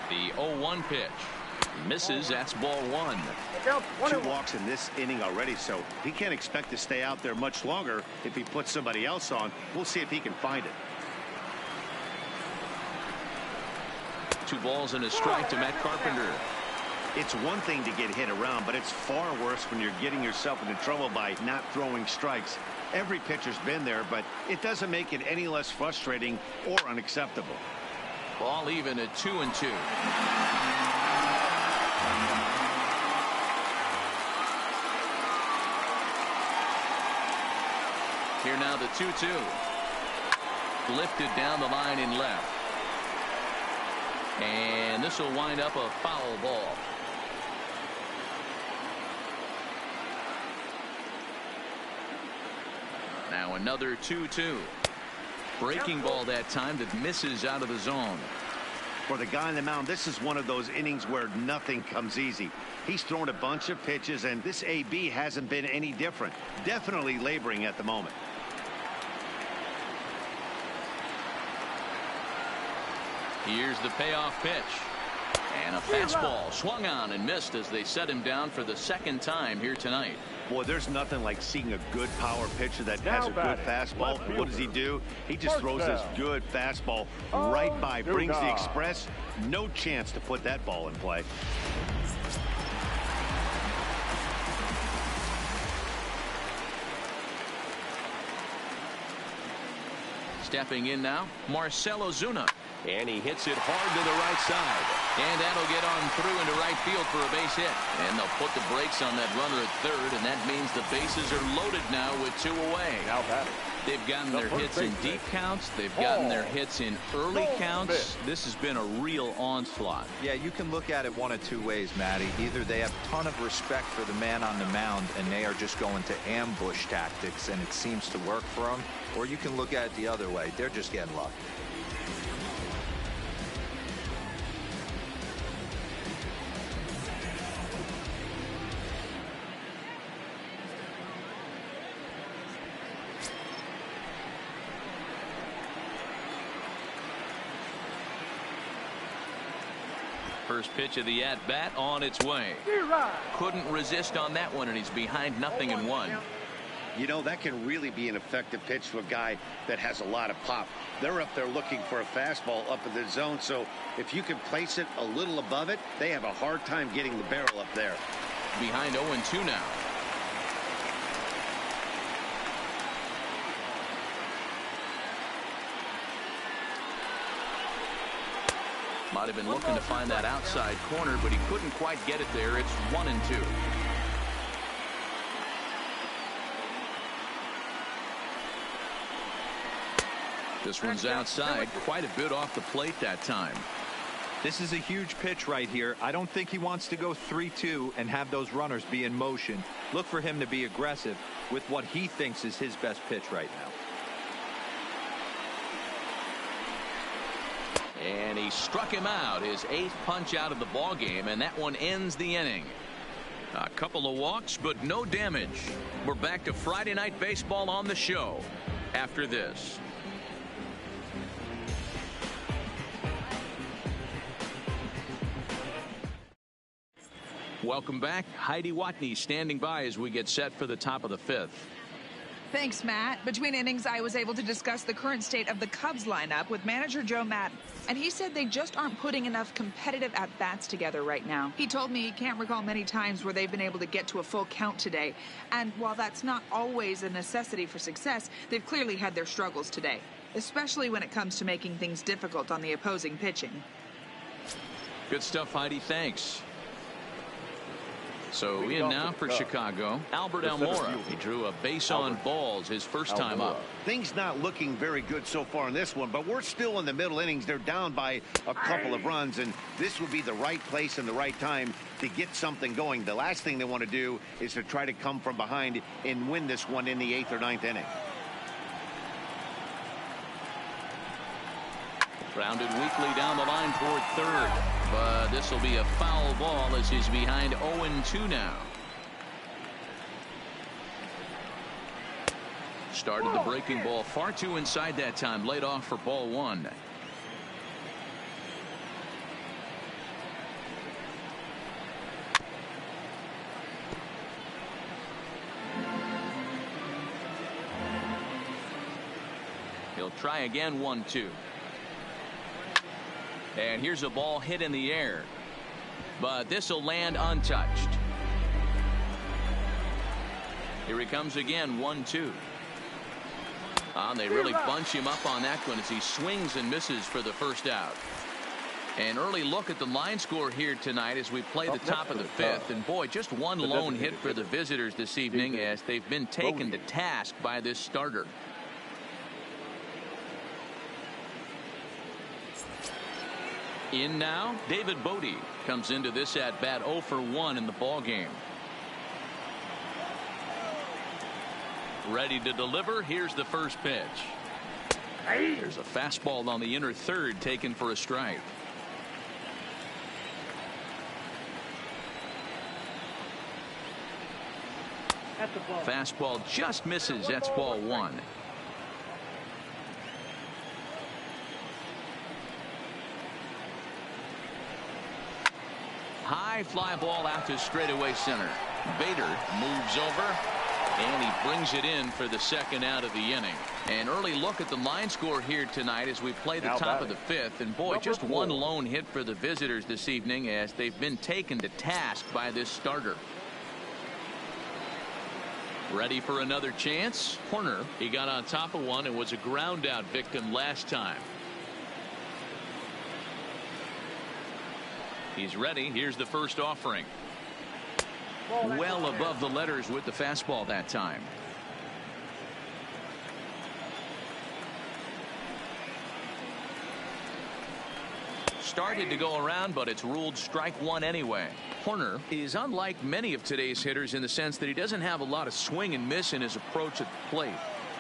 The 0-1 pitch. Misses. That's ball 1. 2 walks in this inning already, so he can't expect to stay out there much longer if he puts somebody else on. We'll see if he can find it. 2 balls and a strike to Matt Carpenter. It's one thing to get hit around, but it's far worse when you're getting yourself into trouble by not throwing strikes. Every pitcher's been there, but it doesn't make it any less frustrating or unacceptable. Ball even at 2-2. Here now the 2-2. Lifted down the line in left. And this will wind up a foul ball. Now another 2-2. Breaking ball that time that misses out of the zone. For the guy on the mound, this is one of those innings where nothing comes easy. He's thrown a bunch of pitches, and this AB hasn't been any different. Definitely laboring at the moment. Here's the payoff pitch. And a fastball swung on and missed as they set him down for the 2nd time here tonight. Boy, there's nothing like seeing a good power pitcher that has a good fastball. What does he do? He just throws this good fastball right by, brings the express. No chance to put that ball in play. Stepping in now, Marcell Ozuna. And he hits it hard to the right side. And that'll get on through into right field for a base hit. And they'll put the brakes on that runner at 3rd, and that means the bases are loaded now with 2 away. Now batting, They've gotten their hits in deep counts. They've gotten their hits in early counts. This has been a real onslaught. Yeah, you can look at it one of two ways, Matty. Either they have a ton of respect for the man on the mound and they are just going to ambush tactics and it seems to work for them, or you can look at it the other way. They're just getting lucky. First pitch of the at-bat on its way. Couldn't resist on that one, and he's behind 0-1. You know, that can really be an effective pitch to a guy that has a lot of pop. They're up there looking for a fastball up in the zone, so if you can place it a little above it, they have a hard time getting the barrel up there. Behind 0-2 now. Might have been looking to find that outside corner, but he couldn't quite get it there. It's 1-2. This one's outside, quite a bit off the plate that time. This is a huge pitch right here. I don't think he wants to go 3-2 and have those runners be in motion. Look for him to be aggressive with what he thinks is his best pitch right now. And he struck him out, his 8th punch out of the ball game, and that one ends the inning. A couple of walks, but no damage. We're back to Friday Night Baseball on the show after this. Welcome back. Heidi Watney standing by as we get set for the top of the 5th. Thanks, Matt. Between innings, I was able to discuss the current state of the Cubs lineup with manager Joe Maddon, and he said they just aren't putting enough competitive at-bats together right now. He told me he can't recall many times where they've been able to get to a full count today, and while that's not always a necessity for success, they've clearly had their struggles today, especially when it comes to making things difficult on the opposing pitching. Good stuff, Heidi. Thanks. So in now for Chicago, Albert Almora. He drew a base on balls his first time up. Things not looking very good so far in this one, but we're still in the middle innings. They're down by a couple of runs, and this would be the right place and the right time to get something going. The last thing they want to do is to try to come from behind and win this one in the 8th or 9th inning. Grounded weakly down the line toward third, but this will be a foul ball as he's behind 0-2 now. Started the breaking ball far too inside that time, laid off for ball 1. He'll try again, 1-2. And here's a ball hit in the air, but this will land untouched. Here he comes again, 1-2. They really bunch him up on that one as he swings and misses for the first out. An early look at the line score here tonight as we play the top of the 5th. And boy, just one lone hit for the visitors this evening as they've been taken to task by this starter. In now, David Bodie comes into this at bat 0 for 1 in the ball game. Ready to deliver. Here's the first pitch. There's a fastball on the inner third taken for a strike. Fastball just misses. That's ball 1. High fly ball out to straightaway center. Bader moves over and he brings it in for the second out of the inning. An early look at the line score here tonight as we play the top of the 5th. And boy, just one lone hit for the visitors this evening as they've been taken to task by this starter. Ready for another chance. Horner, he got on top of one and was a ground out victim last time. He's ready. Here's the first offering. Well above the letters with the fastball that time. started to go around, but it's ruled strike one anyway. Horner is unlike many of today's hitters in the sense that he doesn't have a lot of swing and miss in his approach at the plate.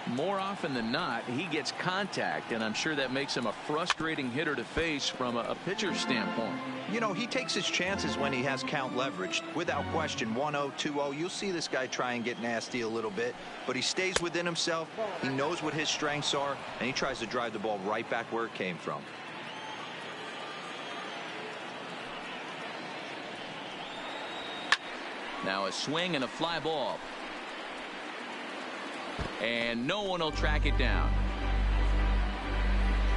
More often than not, he gets contact, and I'm sure that makes him a frustrating hitter to face from a pitcher's standpoint. You know, he takes his chances when he has count leveraged. Without question, 1-0, 2-0, you'll see this guy try and get nasty a little bit, but he stays within himself. He knows what his strengths are, and he tries to drive the ball right back where it came from. Now a swing and a fly ball. And no one will track it down.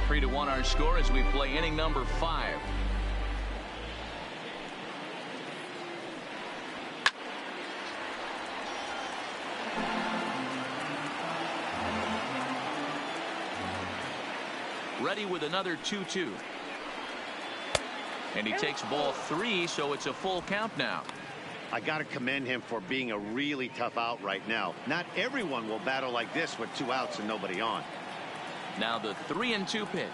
3-1 our score as we play inning number 5. Ready with another 2-2. And he takes ball 3, so it's a full count now. I got to commend him for being a really tough out right now. Not everyone will battle like this with 2 outs and nobody on. Now the 3-2 pitch.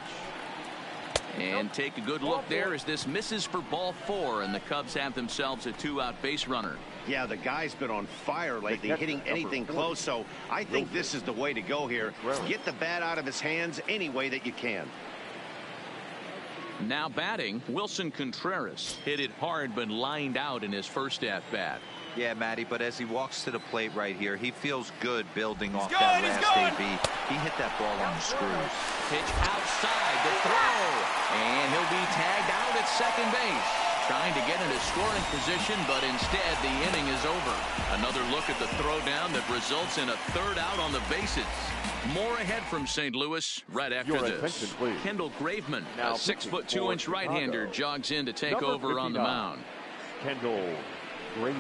And take a good look there as this misses for ball 4, and the Cubs have themselves a 2-out base runner. Yeah, the guy's been on fire lately, hitting anything close, so I think this is the way to go here. Get the bat out of his hands any way that you can. Now batting, Wilson Contreras hit it hard but lined out in his first at bat. Yeah, Matty, but as he walks to the plate right here, he feels good building off that last AB. He hit that ball on the screws. Pitch outside the throw, and he'll be tagged out at second base. Trying to get into scoring position, but instead the inning is over. Another look at the throwdown that results in a 3rd out on the bases. More ahead from St. Louis right after this. Kendall Graveman, a 6'2" right-hander, jogs in to take over on the mound. Kendall Graveman.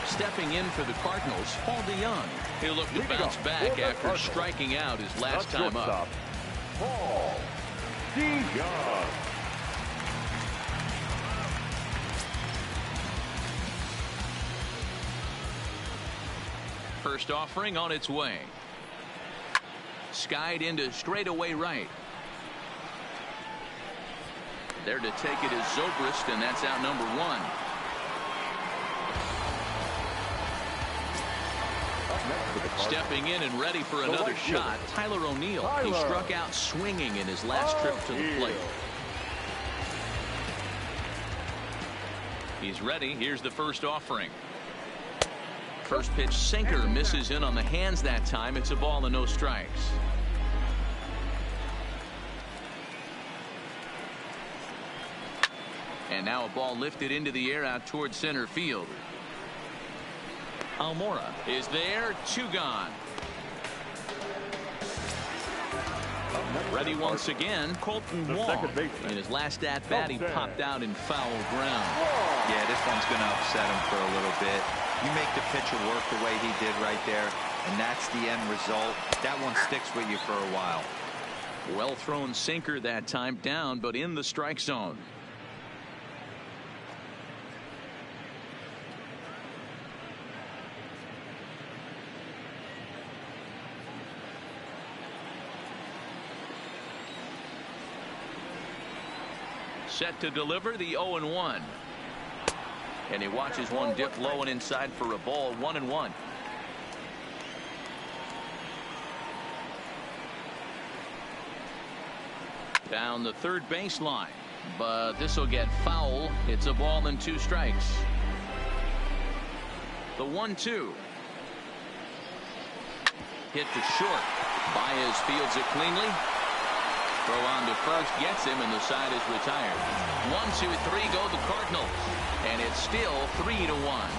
Stepping in for the Cardinals, Paul DeYoung. He'll look to bounce back after striking out his last time up. Paul DeYoung. First offering on its way. Skied into straightaway right. There to take it is Zobrist, and that's out number 1. Stepping in and ready for another shot, Tyler O'Neill. He struck out swinging in his last trip to the plate. He's ready. Here's the first offering. First pitch sinker misses in on the hands that time. It's a ball and no strikes. And now a ball lifted into the air out towards center field. Almora is there, 2 gone. Ready once again, Colton Wong. In his last at bat, he popped out in foul ground. Yeah, this one's going to upset him for a little bit. You make the pitcher work the way he did right there, and that's the end result. That one sticks with you for a while. Well thrown sinker that time, down but in the strike zone. Set to deliver the 0-1. And he watches one dip low and inside for a ball. 1-1. Down the third baseline, but this will get foul. It's a ball and 2 strikes. The 1-2. Hit to short. Baez fields it cleanly. Throw on to first gets him, and the side is retired. 1-2-3 go the Cardinals, and it's still 3-1.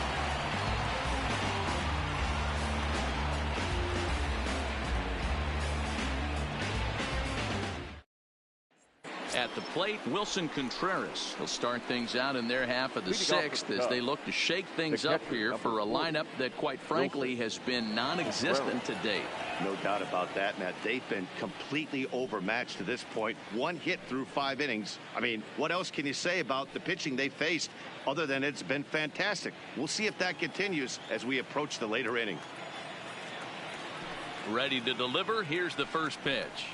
At the plate, Wilson Contreras will start things out in their half of the 6th as they look to shake things up here for a lineup that, quite frankly, has been non-existent to date. No doubt about that, Matt. They've been completely overmatched to this point. 1 hit through 5 innings. I mean, what else can you say about the pitching they faced other than it's been fantastic? We'll see if that continues as we approach the later inning. Ready to deliver. Here's the first pitch.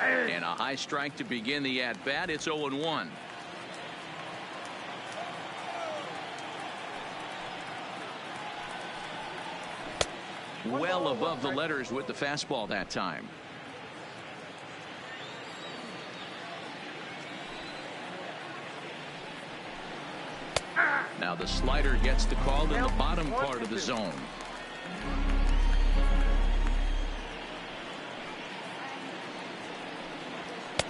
And a high strike to begin the at-bat. It's 0-1. Well above the letters with the fastball that time. Now the slider gets the call in the bottom part of the zone.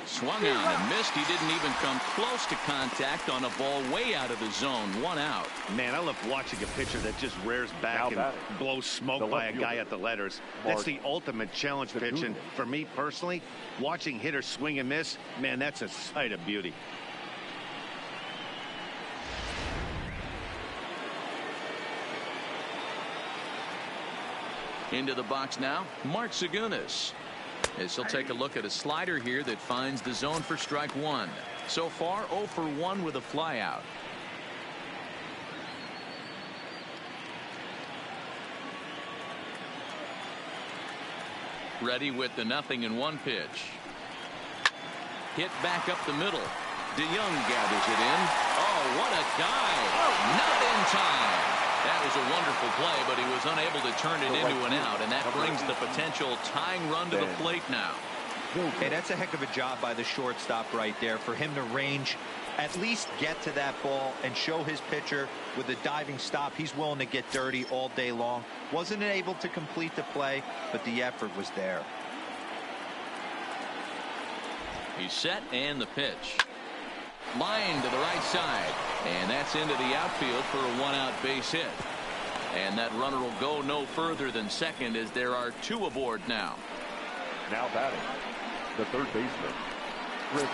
Swung on and missed. He didn't even come close to contact on a ball way out of the zone. 1 out. Man, I love watching a pitcher that just rears back and blows smoke by a guy at the letters. That's the ultimate challenge pitch. And for me personally, watching hitters swing and miss, man, that's a sight of beauty. Into the box now, Mark Zagunis. As he'll take a look at a slider here that finds the zone for strike 1. So far 0 for 1 with a flyout. Ready with the 0-1 pitch. Hit back up the middle. DeYoung gathers it in. Oh, what a dive. Not in time. That was a wonderful play, but he was unable to turn it into an out, and that brings the potential tying run to the plate now. Hey, that's a heck of a job by the shortstop right there for him to range, at least get to that ball and show his pitcher with a diving stop. He's willing to get dirty all day long. Wasn't able to complete the play, but the effort was there. He's set and the pitch. Line to the right side, and that's into the outfield for a 1-out base hit. And that runner will go no further than second as there are 2 aboard now. Now batting, the third baseman, Chris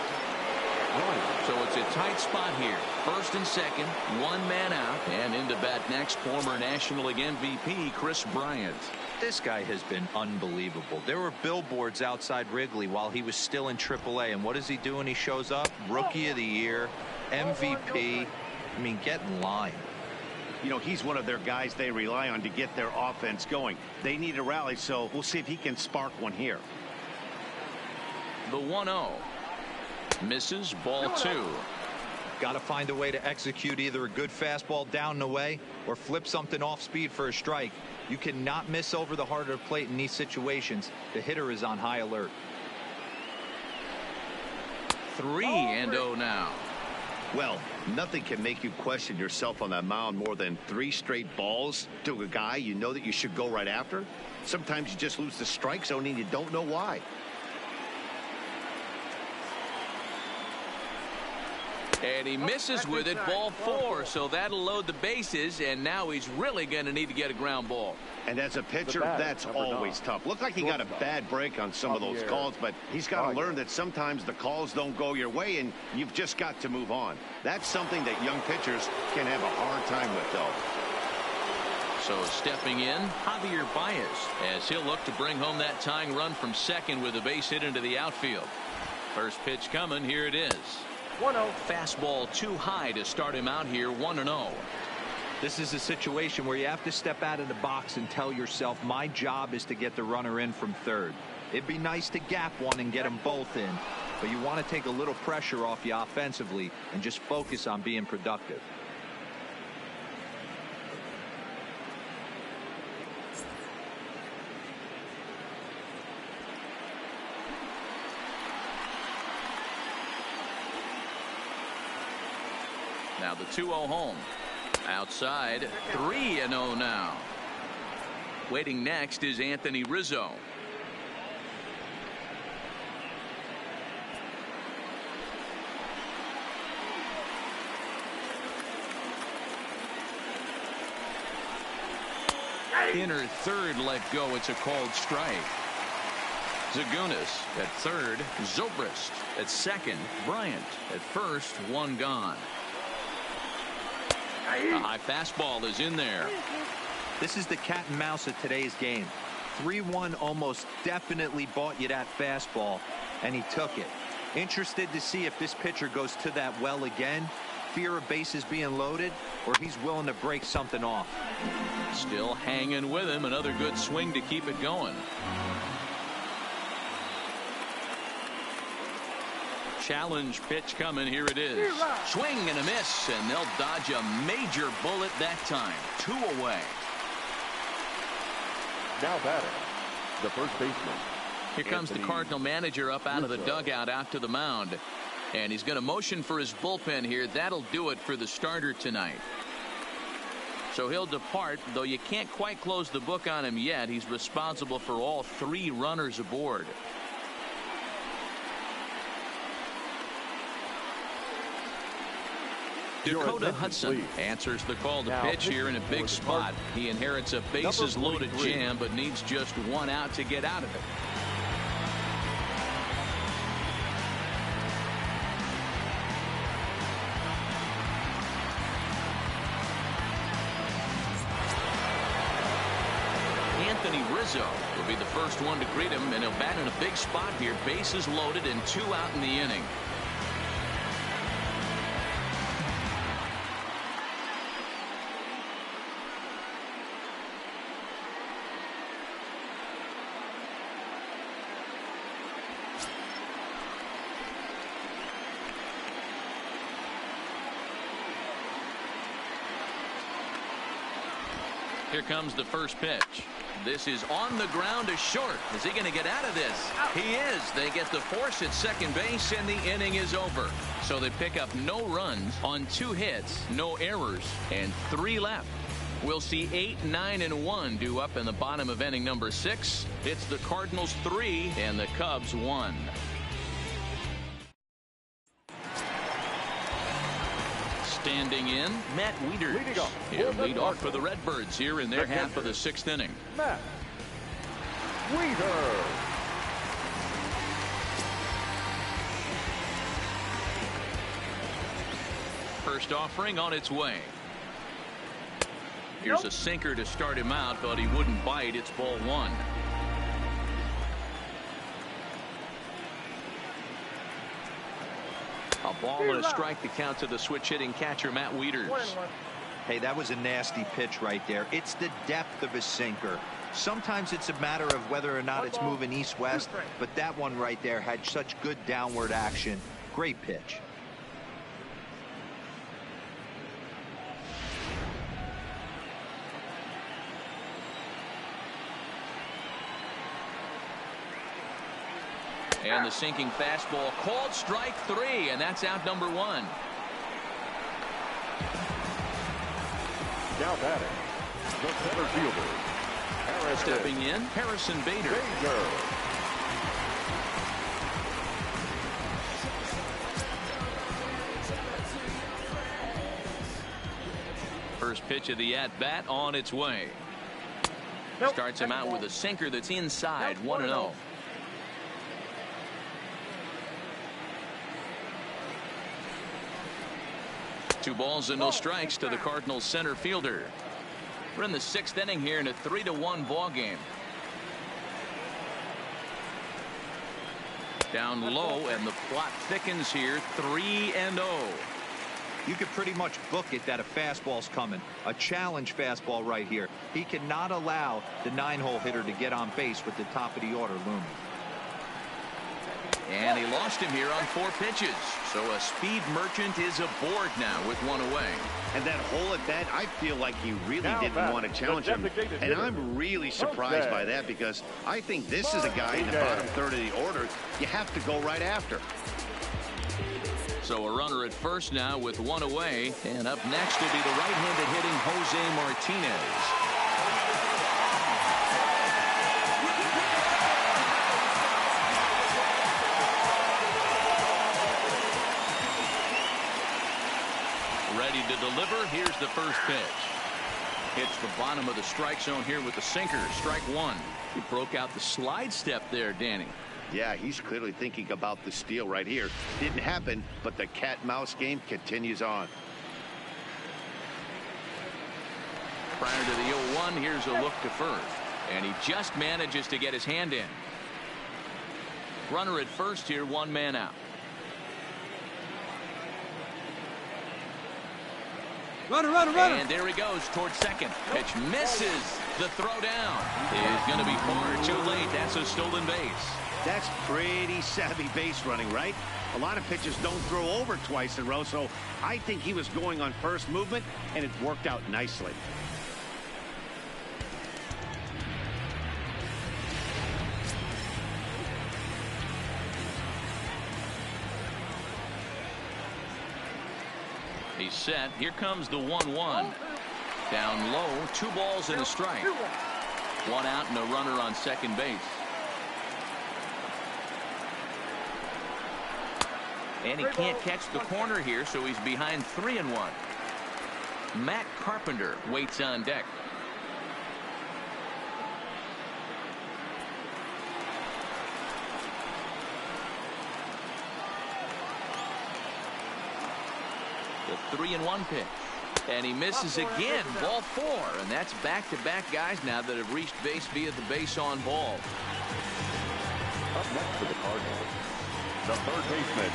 Bryant. So it's a tight spot here. First and second, 1 man out, and into bat next, former National League MVP Chris Bryant. This guy has been unbelievable. There were billboards outside Wrigley while he was still in AAA, and what does he do when he shows up? Rookie of the Year, MVP. I mean, get in line. You know, he's one of their guys they rely on to get their offense going. They need a rally, so we'll see if he can spark one here. The 1-0. Misses, ball 2. Got to find a way to execute either a good fastball down and away or flip something off speed for a strike. You cannot miss over the heart of the plate in these situations. The hitter is on high alert. 3-0 now. Well, nothing can make you question yourself on that mound more than 3 straight balls to a guy you know that you should go right after. Sometimes you just lose the strike zone and you don't know why. And he misses with it, ball 4, so that'll load the bases, and now he's really going to need to get a ground ball. And as a pitcher, that's always tough. Looked like he got a bad break on some of those calls, but he's got to learn that sometimes the calls don't go your way, and you've just got to move on. That's something that young pitchers can have a hard time with, though. So stepping in, Javier Baez, as he'll look to bring home that tying run from second with a base hit into the outfield. First pitch coming, here it is. 1-0. Fastball too high to start him out here. 1-0. This is a situation where you have to step out of the box and tell yourself, my job is to get the runner in from third. It'd be nice to gap one and get them both in, but you want to take a little pressure off you offensively and just focus on being productive. Now the 2-0 home. Outside, 3-0 now. Waiting next is Anthony Rizzo. Inner third let go. It's a called strike. Zagunis at third. Zobrist at second. Bryant at first. 1 gone. A high fastball is in there. This is the cat and mouse of today's game. 3-1 almost definitely bought you that fastball, and he took it. Interested to see if this pitcher goes to that well again. fear of bases being loaded, or he's willing to break something off. Still hanging with him. Another good swing to keep it going. Challenge pitch coming. Here it is. Swing and a miss, and they'll dodge a major bullet that time. 2 away. Now batting, the first baseman. Here comes the Cardinal manager up out of the dugout out to the mound. And he's going to motion for his bullpen here. That'll do it for the starter tonight. So he'll depart, though you can't quite close the book on him yet. He's responsible for all 3 runners aboard. Dakota Hudson answers the call to pitch here in a big spot. He inherits a bases loaded jam, but needs just 1 out to get out of it. Anthony Rizzo will be the first one to greet him, and he'll bat in a big spot here. Bases loaded and 2 out in the inning. Here comes the first pitch. This is on the ground to short. Is he going to get out of this? He is. They get the force at second base, and the inning is over. So they pick up no runs on 2 hits, no errors, and 3 left. We'll see 8, 9, and 1 due up in the bottom of inning number 6. It's the Cardinals 3 and the Cubs 1. Standing in, Matt Wieters. He'll lead off for the Redbirds here in their half of the 6th inning. Matt Wieters. First offering on its way. Here's a sinker to start him out, but he wouldn't bite. It's ball 1. A ball and a strike to count to the switch hitting catcher Matt Wieters. Hey, that was a nasty pitch right there. It's the depth of a sinker. Sometimes it's a matter of whether or not it's moving east-west, but that one right there had such good downward action. Great pitch. And the sinking fastball called strike 3, and that's out number 1. Now batting, the center fielder, Stepping in, Harrison Bader. First pitch of the at-bat on its way. Starts him out with a sinker that's inside, 1-0. 2 balls and no strikes to the Cardinals center fielder. We're in the 6th inning here in a 3-1 ball game. Down low, and the plot thickens here. 3-0. You could pretty much book it that a fastball's coming. A challenge fastball right here. He cannot allow the 9-hole hitter to get on base with the top of the order looming. And he lost him here on 4 pitches. So a speed merchant is aboard now with 1 away. And that hole at bat, I feel like he really didn't want to challenge him. And I'm really surprised by that, because I think this is a guy in the bottom third of the order you have to go right after. So a runner at first now with 1 away. And up next will be the right-handed hitting Jose Martinez. Ready to deliver. Here's the first pitch. Hits the bottom of the strike zone here with the sinker. Strike 1. He broke out the slide step there, Danny. Yeah, he's clearly thinking about the steal right here. Didn't happen, but the cat-mouse game continues on. Prior to the 0-1, here's a look to first. And he just manages to get his hand in. Runner at first here, 1 man out. And there he goes towards second. Pitch misses. The throw down is going to be far too late. That's a stolen base. That's pretty savvy base running, right? A lot of pitchers don't throw over twice in a row, so I think he was going on first movement, and it worked out nicely. He's set. Here comes the 1-1. Down low, 2 balls and a strike. 1 out and a runner on second base. And he can't catch the corner here, so he's behind 3-1. Matt Carpenter waits on deck. The 3-1 pitch. And he misses again. Ball 4. And that's back-to-back guys now that have reached base via the base on ball. Up next for the Cardinals, the third baseman.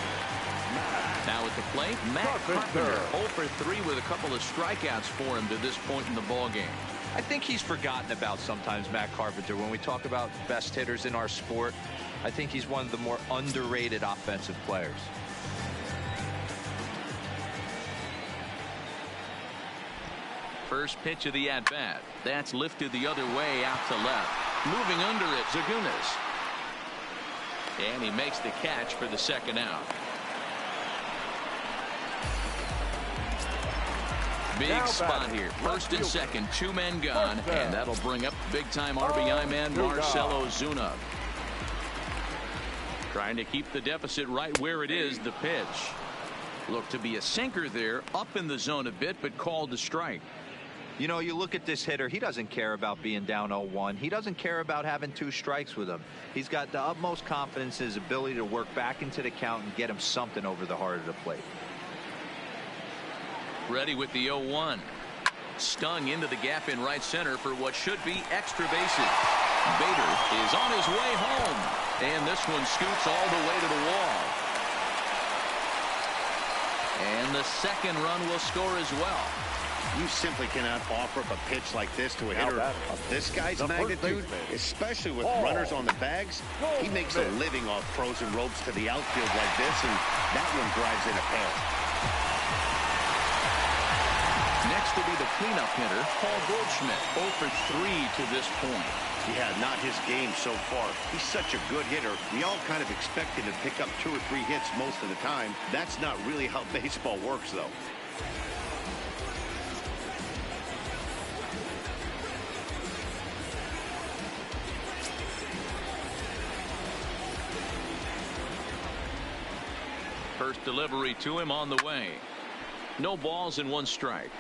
Now at the plate, Matt Carpenter 0 for 3 with a couple of strikeouts for him to this point in the ball game. I think he's forgotten about sometimes, Matt Carpenter. When we talk about best hitters in our sport, I think he's one of the more underrated offensive players. First pitch of the at-bat. That's lifted the other way out to left. Moving under it, Zagunis. And he makes the catch for the second out. Big spot here. First and second, 2 men gone, and that'll bring up big-time RBI man Marcell Ozuna. Trying to keep the deficit right where it is. The pitch looked to be a sinker there, up in the zone a bit, but called a strike. You know, you look at this hitter, he doesn't care about being down 0-1. He doesn't care about having 2 strikes with him. He's got the utmost confidence in his ability to work back into the count and get him something over the heart of the plate. Ready with the 0-1. Stung into the gap in right center for what should be extra bases. Bader is on his way home. And this one scoots all the way to the wall. And the second run will score as well. You simply cannot offer up a pitch like this to a hitter of this guy's magnitude, especially with runners on the bags. He makes a living off frozen ropes to the outfield like this, and that one drives in a pair. Next will be the cleanup hitter, Paul Goldschmidt, 0 for 3 to this point. Yeah, not his game so far. He's such a good hitter. We all kind of expect him to pick up 2 or 3 hits most of the time. That's not really how baseball works, though. First delivery to him on the way. No balls and 1 strike.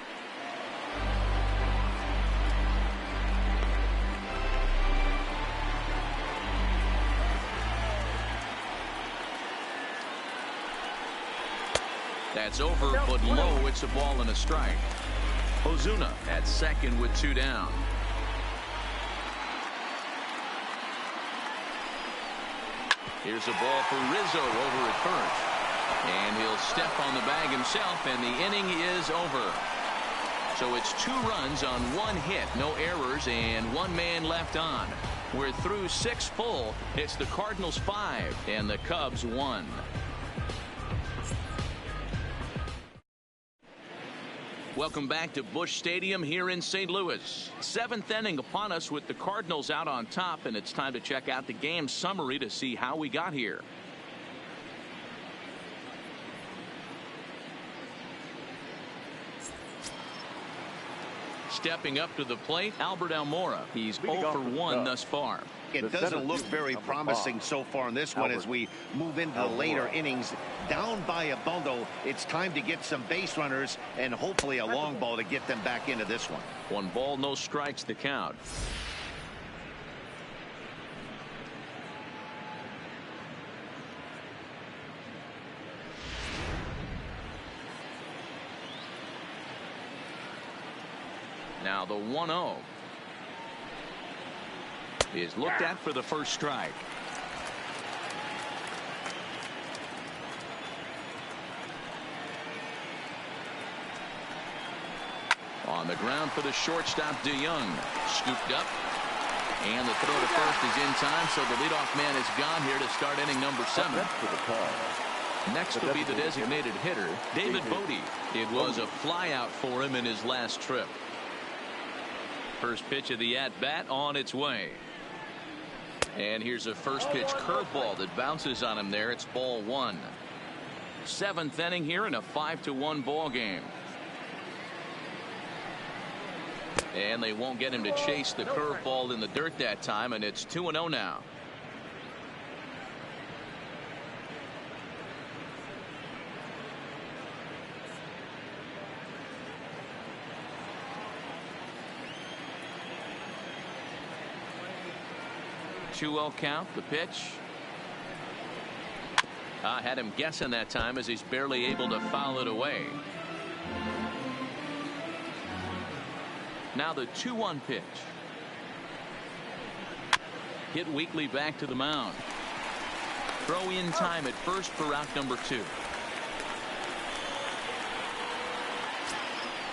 That's over, but low. It's a ball and a strike. Ozuna at second with 2 down. Here's a ball for Rizzo over at first. And he'll step on the bag himself, and the inning is over. So it's 2 runs on 1 hit, no errors, and 1 man left on. We're through 6 full. It's the Cardinals 5 and the Cubs 1. Welcome back to Busch Stadium here in St. Louis. 7th inning upon us with the Cardinals out on top, and it's time to check out the game summary to see how we got here. Stepping up to the plate, Albert Almora. He's 0 for 1 thus far. It doesn't look very promising so far in this one as we move into the later innings. Down by a bundle, it's time to get some base runners and hopefully a long ball to get them back into this one. 1 ball, no strikes the count. Now the 1-0 is looked at for the first strike. ground for the shortstop, DeYoung. Scooped up. And the throw to first is in time, so the leadoff man is gone here to start inning number 7. Next will be the designated hitter, David Bodie. It was a flyout for him in his last trip. First pitch of the at-bat on its way. And here's a first pitch curveball that bounces on him there. It's ball 1. 7th inning here in a 5-1 ball game. And they won't get him to chase the curveball in the dirt that time, and it's 2-0 now. Two-0 count. The pitch. Had him guessing that time as he's barely able to foul it away. Now the 2-1 pitch. Hit weakly back to the mound. Throw in time at first for out number 2.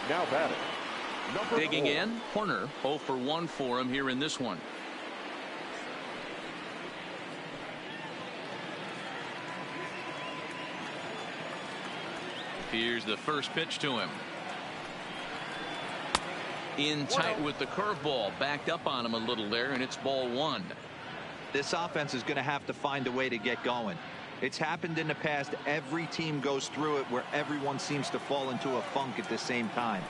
Now batting. Digging in, Horner. 0 for 1 for him here in this one. Here's the first pitch to him. In tight with the curveball, backed up on him a little there, and it's ball 1. This offense is going to have to find a way to get going. It's happened in the past. Every team goes through it where everyone seems to fall into a funk at the same time.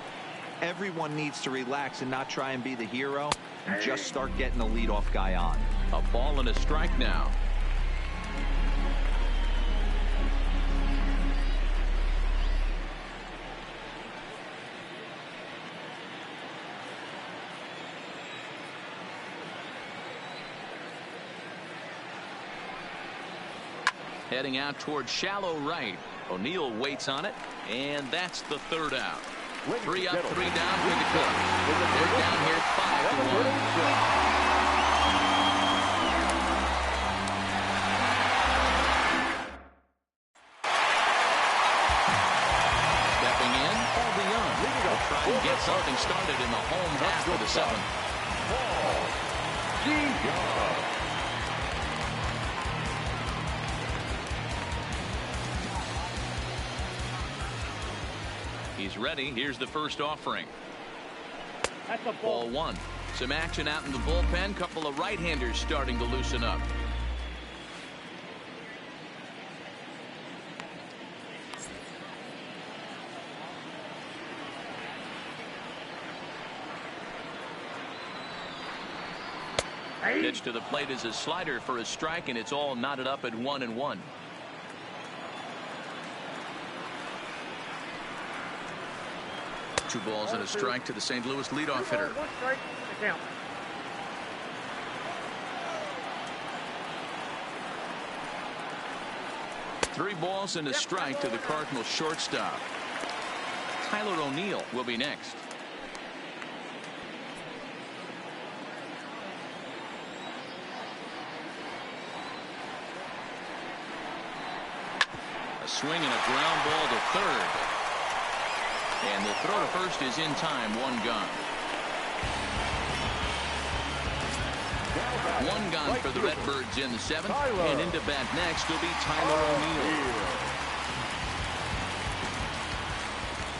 Everyone needs to relax and not try and be the hero and just start getting the leadoff guy on. A ball and a strike now. Heading out towards shallow right. O'Neill waits on it, and that's the 3rd out. 3 up, 3 down with the Cubs. They're down here 5-1. Stepping in, Paul DeYoung. Will try and get something started in the home half of the 7th. He's ready. Here's the first offering. Ball 1. Some action out in the bullpen. Couple of right-handers starting to loosen up. Pitch to the plate is a slider for a strike, and it's all knotted up at 1-1. Two balls and a strike to the St. Louis leadoff hitter. Three balls and a strike to the Cardinals shortstop. Tyler O'Neill will be next. A swing and a ground ball to third. And the throw to first is in time. 1 gone. 1 gone for the Redbirds in the 7th. And into bat next will be Tyler O'Neill.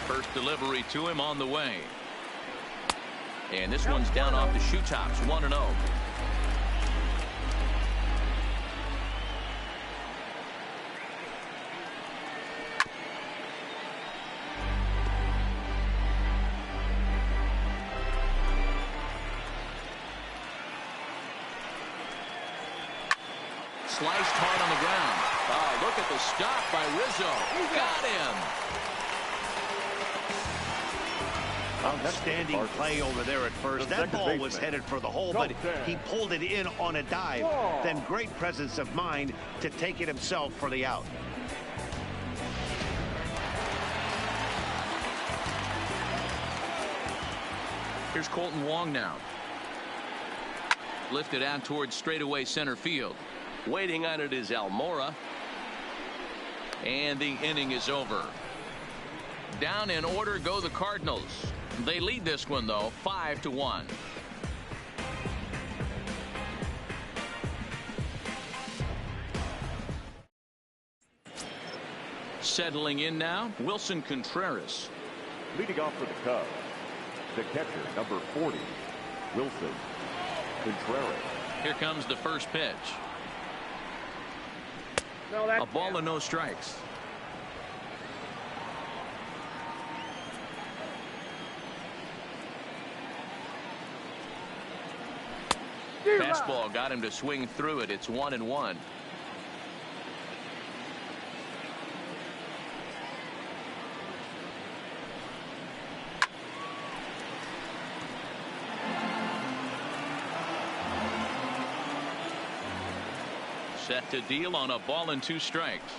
First delivery to him on the way. And this one's down off the shoe tops. 1-0. Sliced hard on the ground. Oh, look at the stop by Rizzo. Got him. Outstanding play over there at first. That ball was headed for the hole, but he pulled it in on a dive. Then great presence of mind to take it himself for the out. Here's Colton Wong now. Lifted out towards straightaway center field. Waiting on it is Almora. And the inning is over. Down in order go the Cardinals. They lead this one, though, 5-1. Settling in now, Wilson Contreras. Leading off for the Cubs, the catcher, number 40, Wilson Contreras. Here comes the first pitch. A ball and no strikes. Fastball got him to swing through it. It's 1-1. Set to deal on a ball and 2 strikes.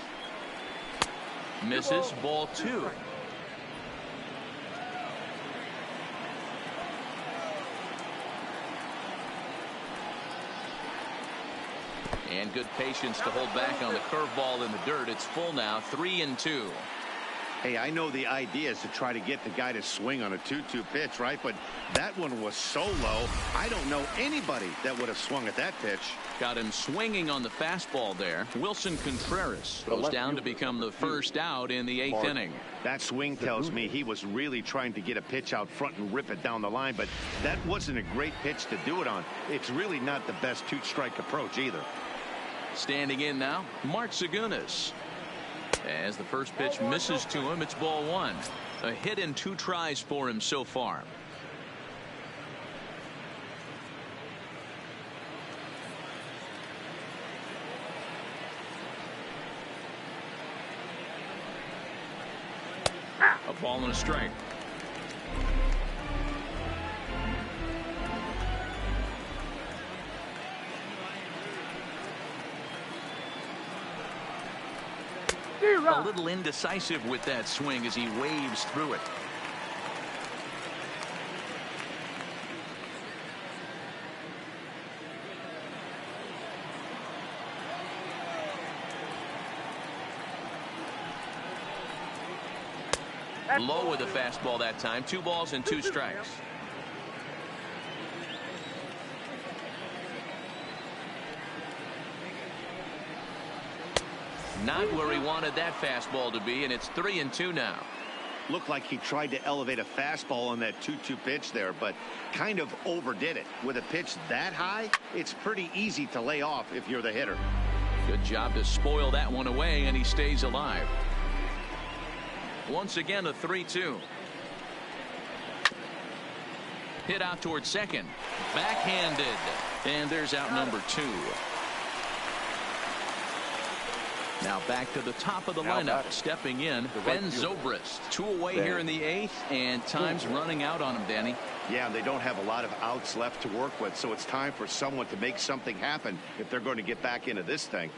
Misses, ball 2. And good patience to hold back on the curveball in the dirt. It's full now, 3-2. Hey, I know the idea is to try to get the guy to swing on a 2-2 pitch, right? But that one was so low, I don't know anybody that would have swung at that pitch. Got him swinging on the fastball there. Wilson Contreras goes down to become the first out in the 8th inning. That swing tells me he was really trying to get a pitch out front and rip it down the line, but that wasn't a great pitch to do it on. It's really not the best 2-strike approach either. Standing in now, Mark Zagunis. As the first pitch misses to him, it's ball 1. A hit in 2 tries for him so far. A ball and a strike. A little indecisive with that swing as he waves through it. Low with the fastball that time. 2 balls and 2 strikes. Not where he wanted that fastball to be, and it's 3-2 now. Looked like he tried to elevate a fastball on that 2-2 pitch there, but kind of overdid it. With a pitch that high, it's pretty easy to lay off if you're the hitter. Good job to spoil that one away, and he stays alive. Once again, a 3-2. Hit out towards second. Backhanded. And there's out number 2. Now back to the top of the lineup. Stepping in, Ben Zobrist. 2 away here in the 8th, and time's running out on him, Danny. Yeah, they don't have a lot of outs left to work with, so it's time for someone to make something happen if they're going to get back into this thing.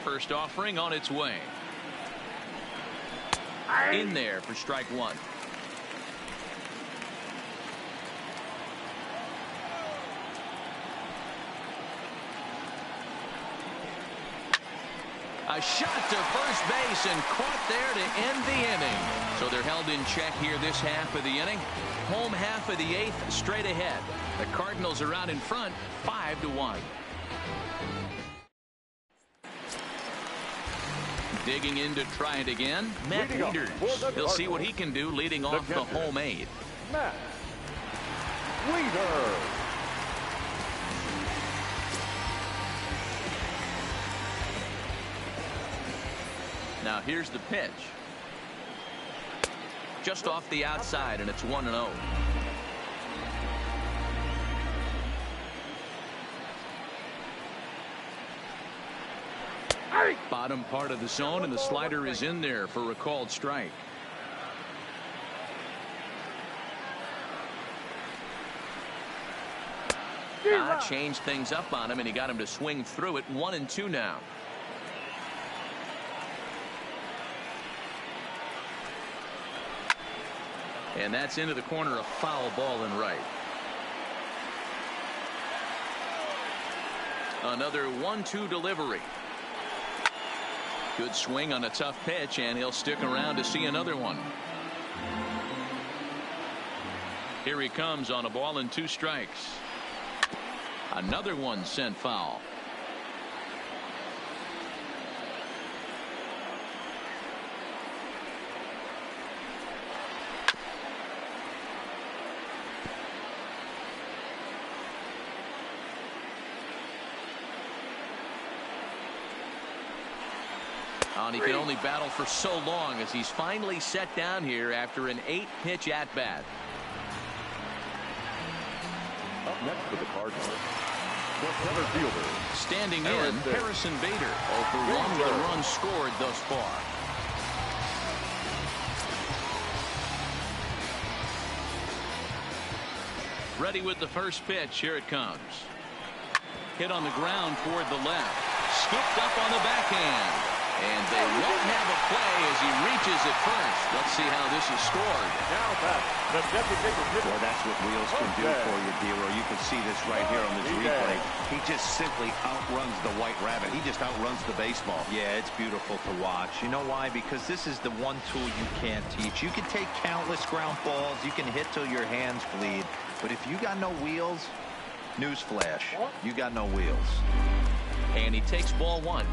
First offering on its way. In there for strike 1. A shot to first base and caught there to end the inning. So they're held in check here this half of the inning. Home half of the 8th straight ahead. The Cardinals are out in front 5-1. Digging in to try it again, Matt Wieters. He'll see what he can do leading off the home 8. Matt Wieters. Now here's the pitch. Just off the outside, and it's 1-0. Bottom part of the zone, and the slider is in there for a called strike. Changed things up on him, and he got him to swing through it. 1-2 now. And that's into the corner, a foul ball and right. Another 1-2 delivery. Good swing on a tough pitch, and he'll stick around to see another one. Here he comes on a ball and 2 strikes. Another one sent foul. And he can only battle for so long as he's finally set down here after an 8-pitch at-bat. Up next for the Cardinals, the center fielder. Standing in, Harrison Bader. 0 for 1 with a run scored thus far. Ready with the first pitch. Here it comes. Hit on the ground toward the left. Scooped up on the backhand. And they won't have a play as he reaches it first. Let's see how this is scored. Now back, the designated hitter. Well, that's what Wheels can do for you, D'Lo. You can see this right here on this replay. He just simply outruns the White Rabbit. He just outruns the baseball. Yeah, it's beautiful to watch. You know why? Because this is the one tool you can't teach. You can take countless ground balls. You can hit till your hands bleed. But if you got no wheels, newsflash, you got no wheels. And he takes ball 1.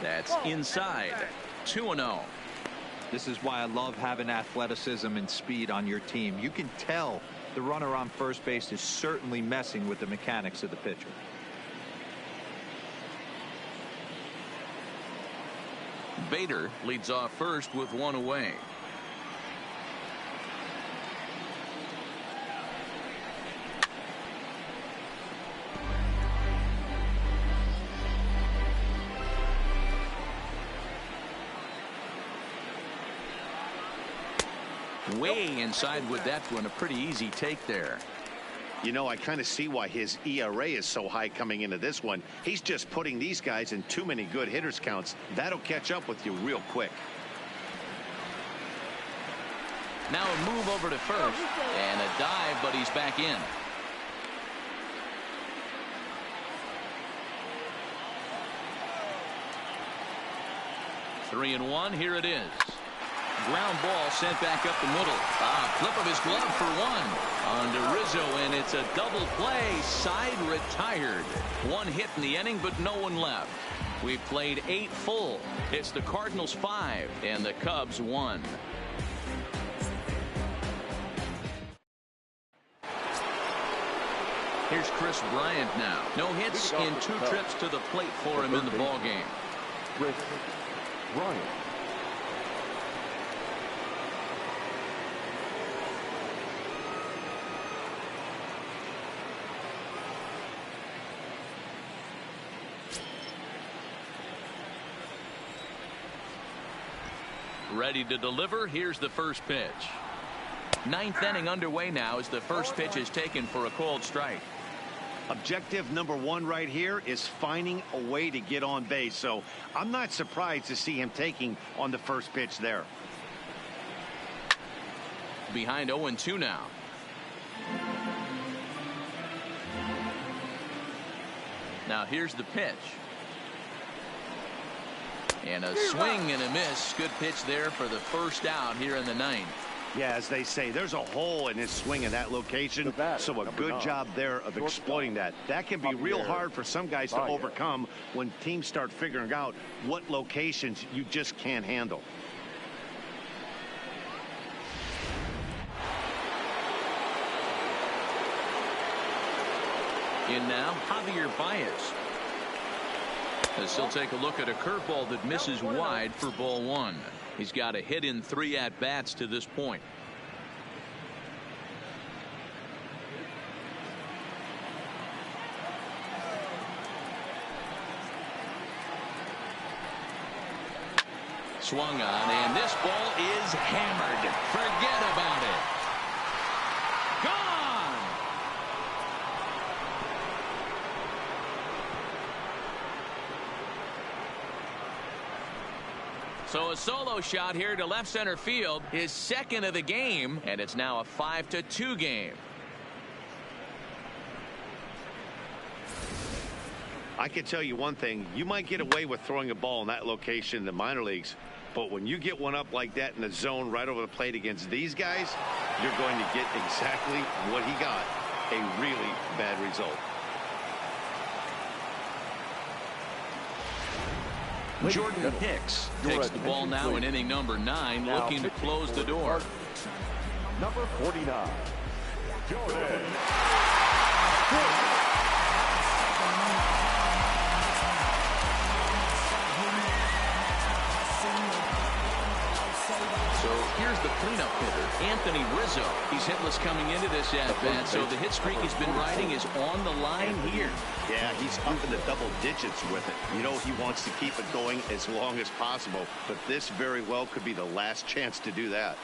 That's inside. 2-0. This is why I love having athleticism and speed on your team. You can tell the runner on first base is certainly messing with the mechanics of the pitcher. Bader leads off first with 1 away. Way inside with that one. A pretty easy take there. You know, I kind of see why his ERA is so high coming into this one. He's just putting these guys in too many good hitters counts. That'll catch up with you real quick. Now a move over to first and a dive, but he's back in. Three and 1. Here it is. Ground ball sent back up the middle. Flip of his glove for 1 on to Rizzo, and it's a double play. Side retired. 1 hit in the inning, but no one left. We've played 8 full. It's the Cardinals 5 and the Cubs 1. Here's Chris Bryant now. No hits in 2 trips to the plate for him in the ballgame. Chris Bryant. Ready to deliver. Here's the first pitch. 9th inning underway now as the first pitch is taken for a called strike. Objective number 1 right here is finding a way to get on base. So I'm not surprised to see him taking on the first pitch there. Behind 0-2 now. Now here's the pitch. And a swing and a miss. Good pitch there for the first out here in the 9th. Yeah, as they say, there's a hole in his swing in that location. So a good job there of exploiting that. That can be real hard for some guys to overcome when teams start figuring out what locations you just can't handle. In now, Javier Baez. As he'll take a look at a curveball that misses wide for ball 1. He's got a hit in 3 at-bats to this point. Swung on, and this ball is hammered. Forget about it. Gone! So a solo shot here to left center field, his second of the game, and it's now a 5-2 game. I can tell you one thing, you might get away with throwing a ball in that location in the minor leagues, but when you get one up like that in the zone right over the plate against these guys, you're going to get exactly what he got, a really bad result. Jordan Hicks takes the ball now in inning number 9, looking to close the door. Number 49, Jordan. So here's the cleanup hitter, Anthony Rizzo. He's hitless coming into this at-bat, so the hit streak he's been riding is on the line here. Yeah, he's up in the double digits with it. You know he wants to keep it going as long as possible, but this very well could be the last chance to do that.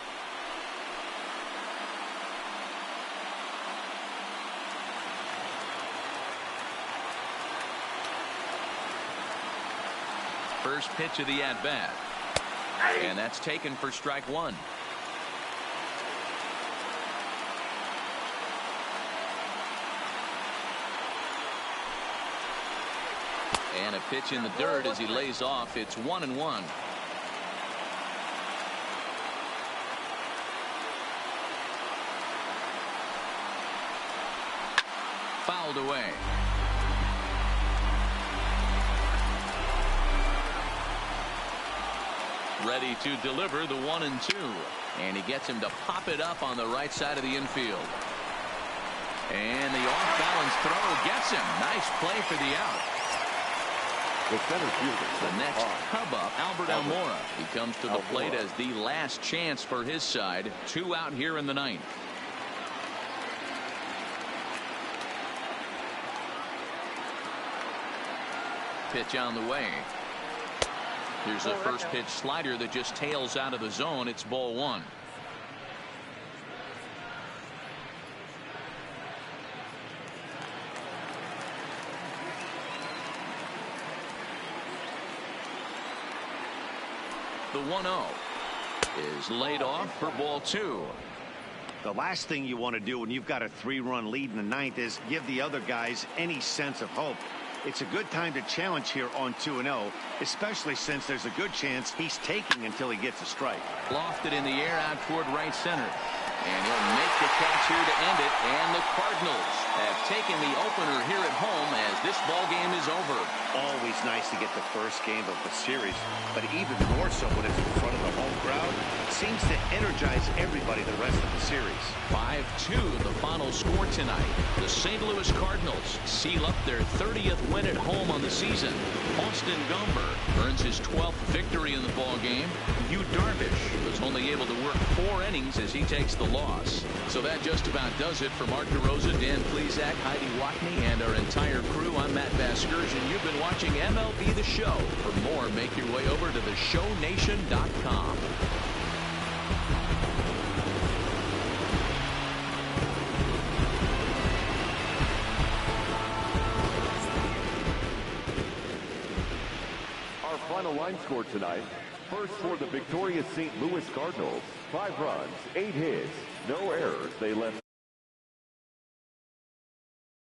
First pitch of the at-bat. And that's taken for strike 1. And a pitch in the dirt as he lays off. It's 1-1. Fouled away. Ready to deliver the 1-2. And he gets him to pop it up on the right side of the infield. And the off-balance throw gets him. Nice play for the out. The center fielder. The next Cub up, Albert Almora. He comes to the plate as the last chance for his side. 2 out here in the 9th. Pitch on the way. Here's a first pitch slider that just tails out of the zone. It's ball 1. The 1-0 is laid off for ball 2. The last thing you want to do when you've got a 3-run lead in the 9th is give the other guys any sense of hope. It's a good time to challenge here on 2-0, especially since there's a good chance he's taking until he gets a strike. Lofted in the air out toward right center. And he'll make the catch here to end it. And the Cardinals have taken the opener here at home as this ball game is over. Always nice to get the first game of the series, but even more so when it's in front of the home crowd. It seems to energize everybody the rest of the series. 5-2 the final score tonight. The St. Louis Cardinals seal up their 30th win at home on the season. Austin Gomber earns his 12th victory in the ball game. Yu Darvish was only able to work 4 innings as he takes the loss. So that just about does it for Mark DeRosa, Dan Plesac, Heidi Watney, and our entire crew. I'm Matt Vasgersian. You've been watching MLB The Show. For more, make your way over to theshownation.com. Our final line score tonight. First for the victorious St. Louis Cardinals, 5 runs, 8 hits, no errors. They left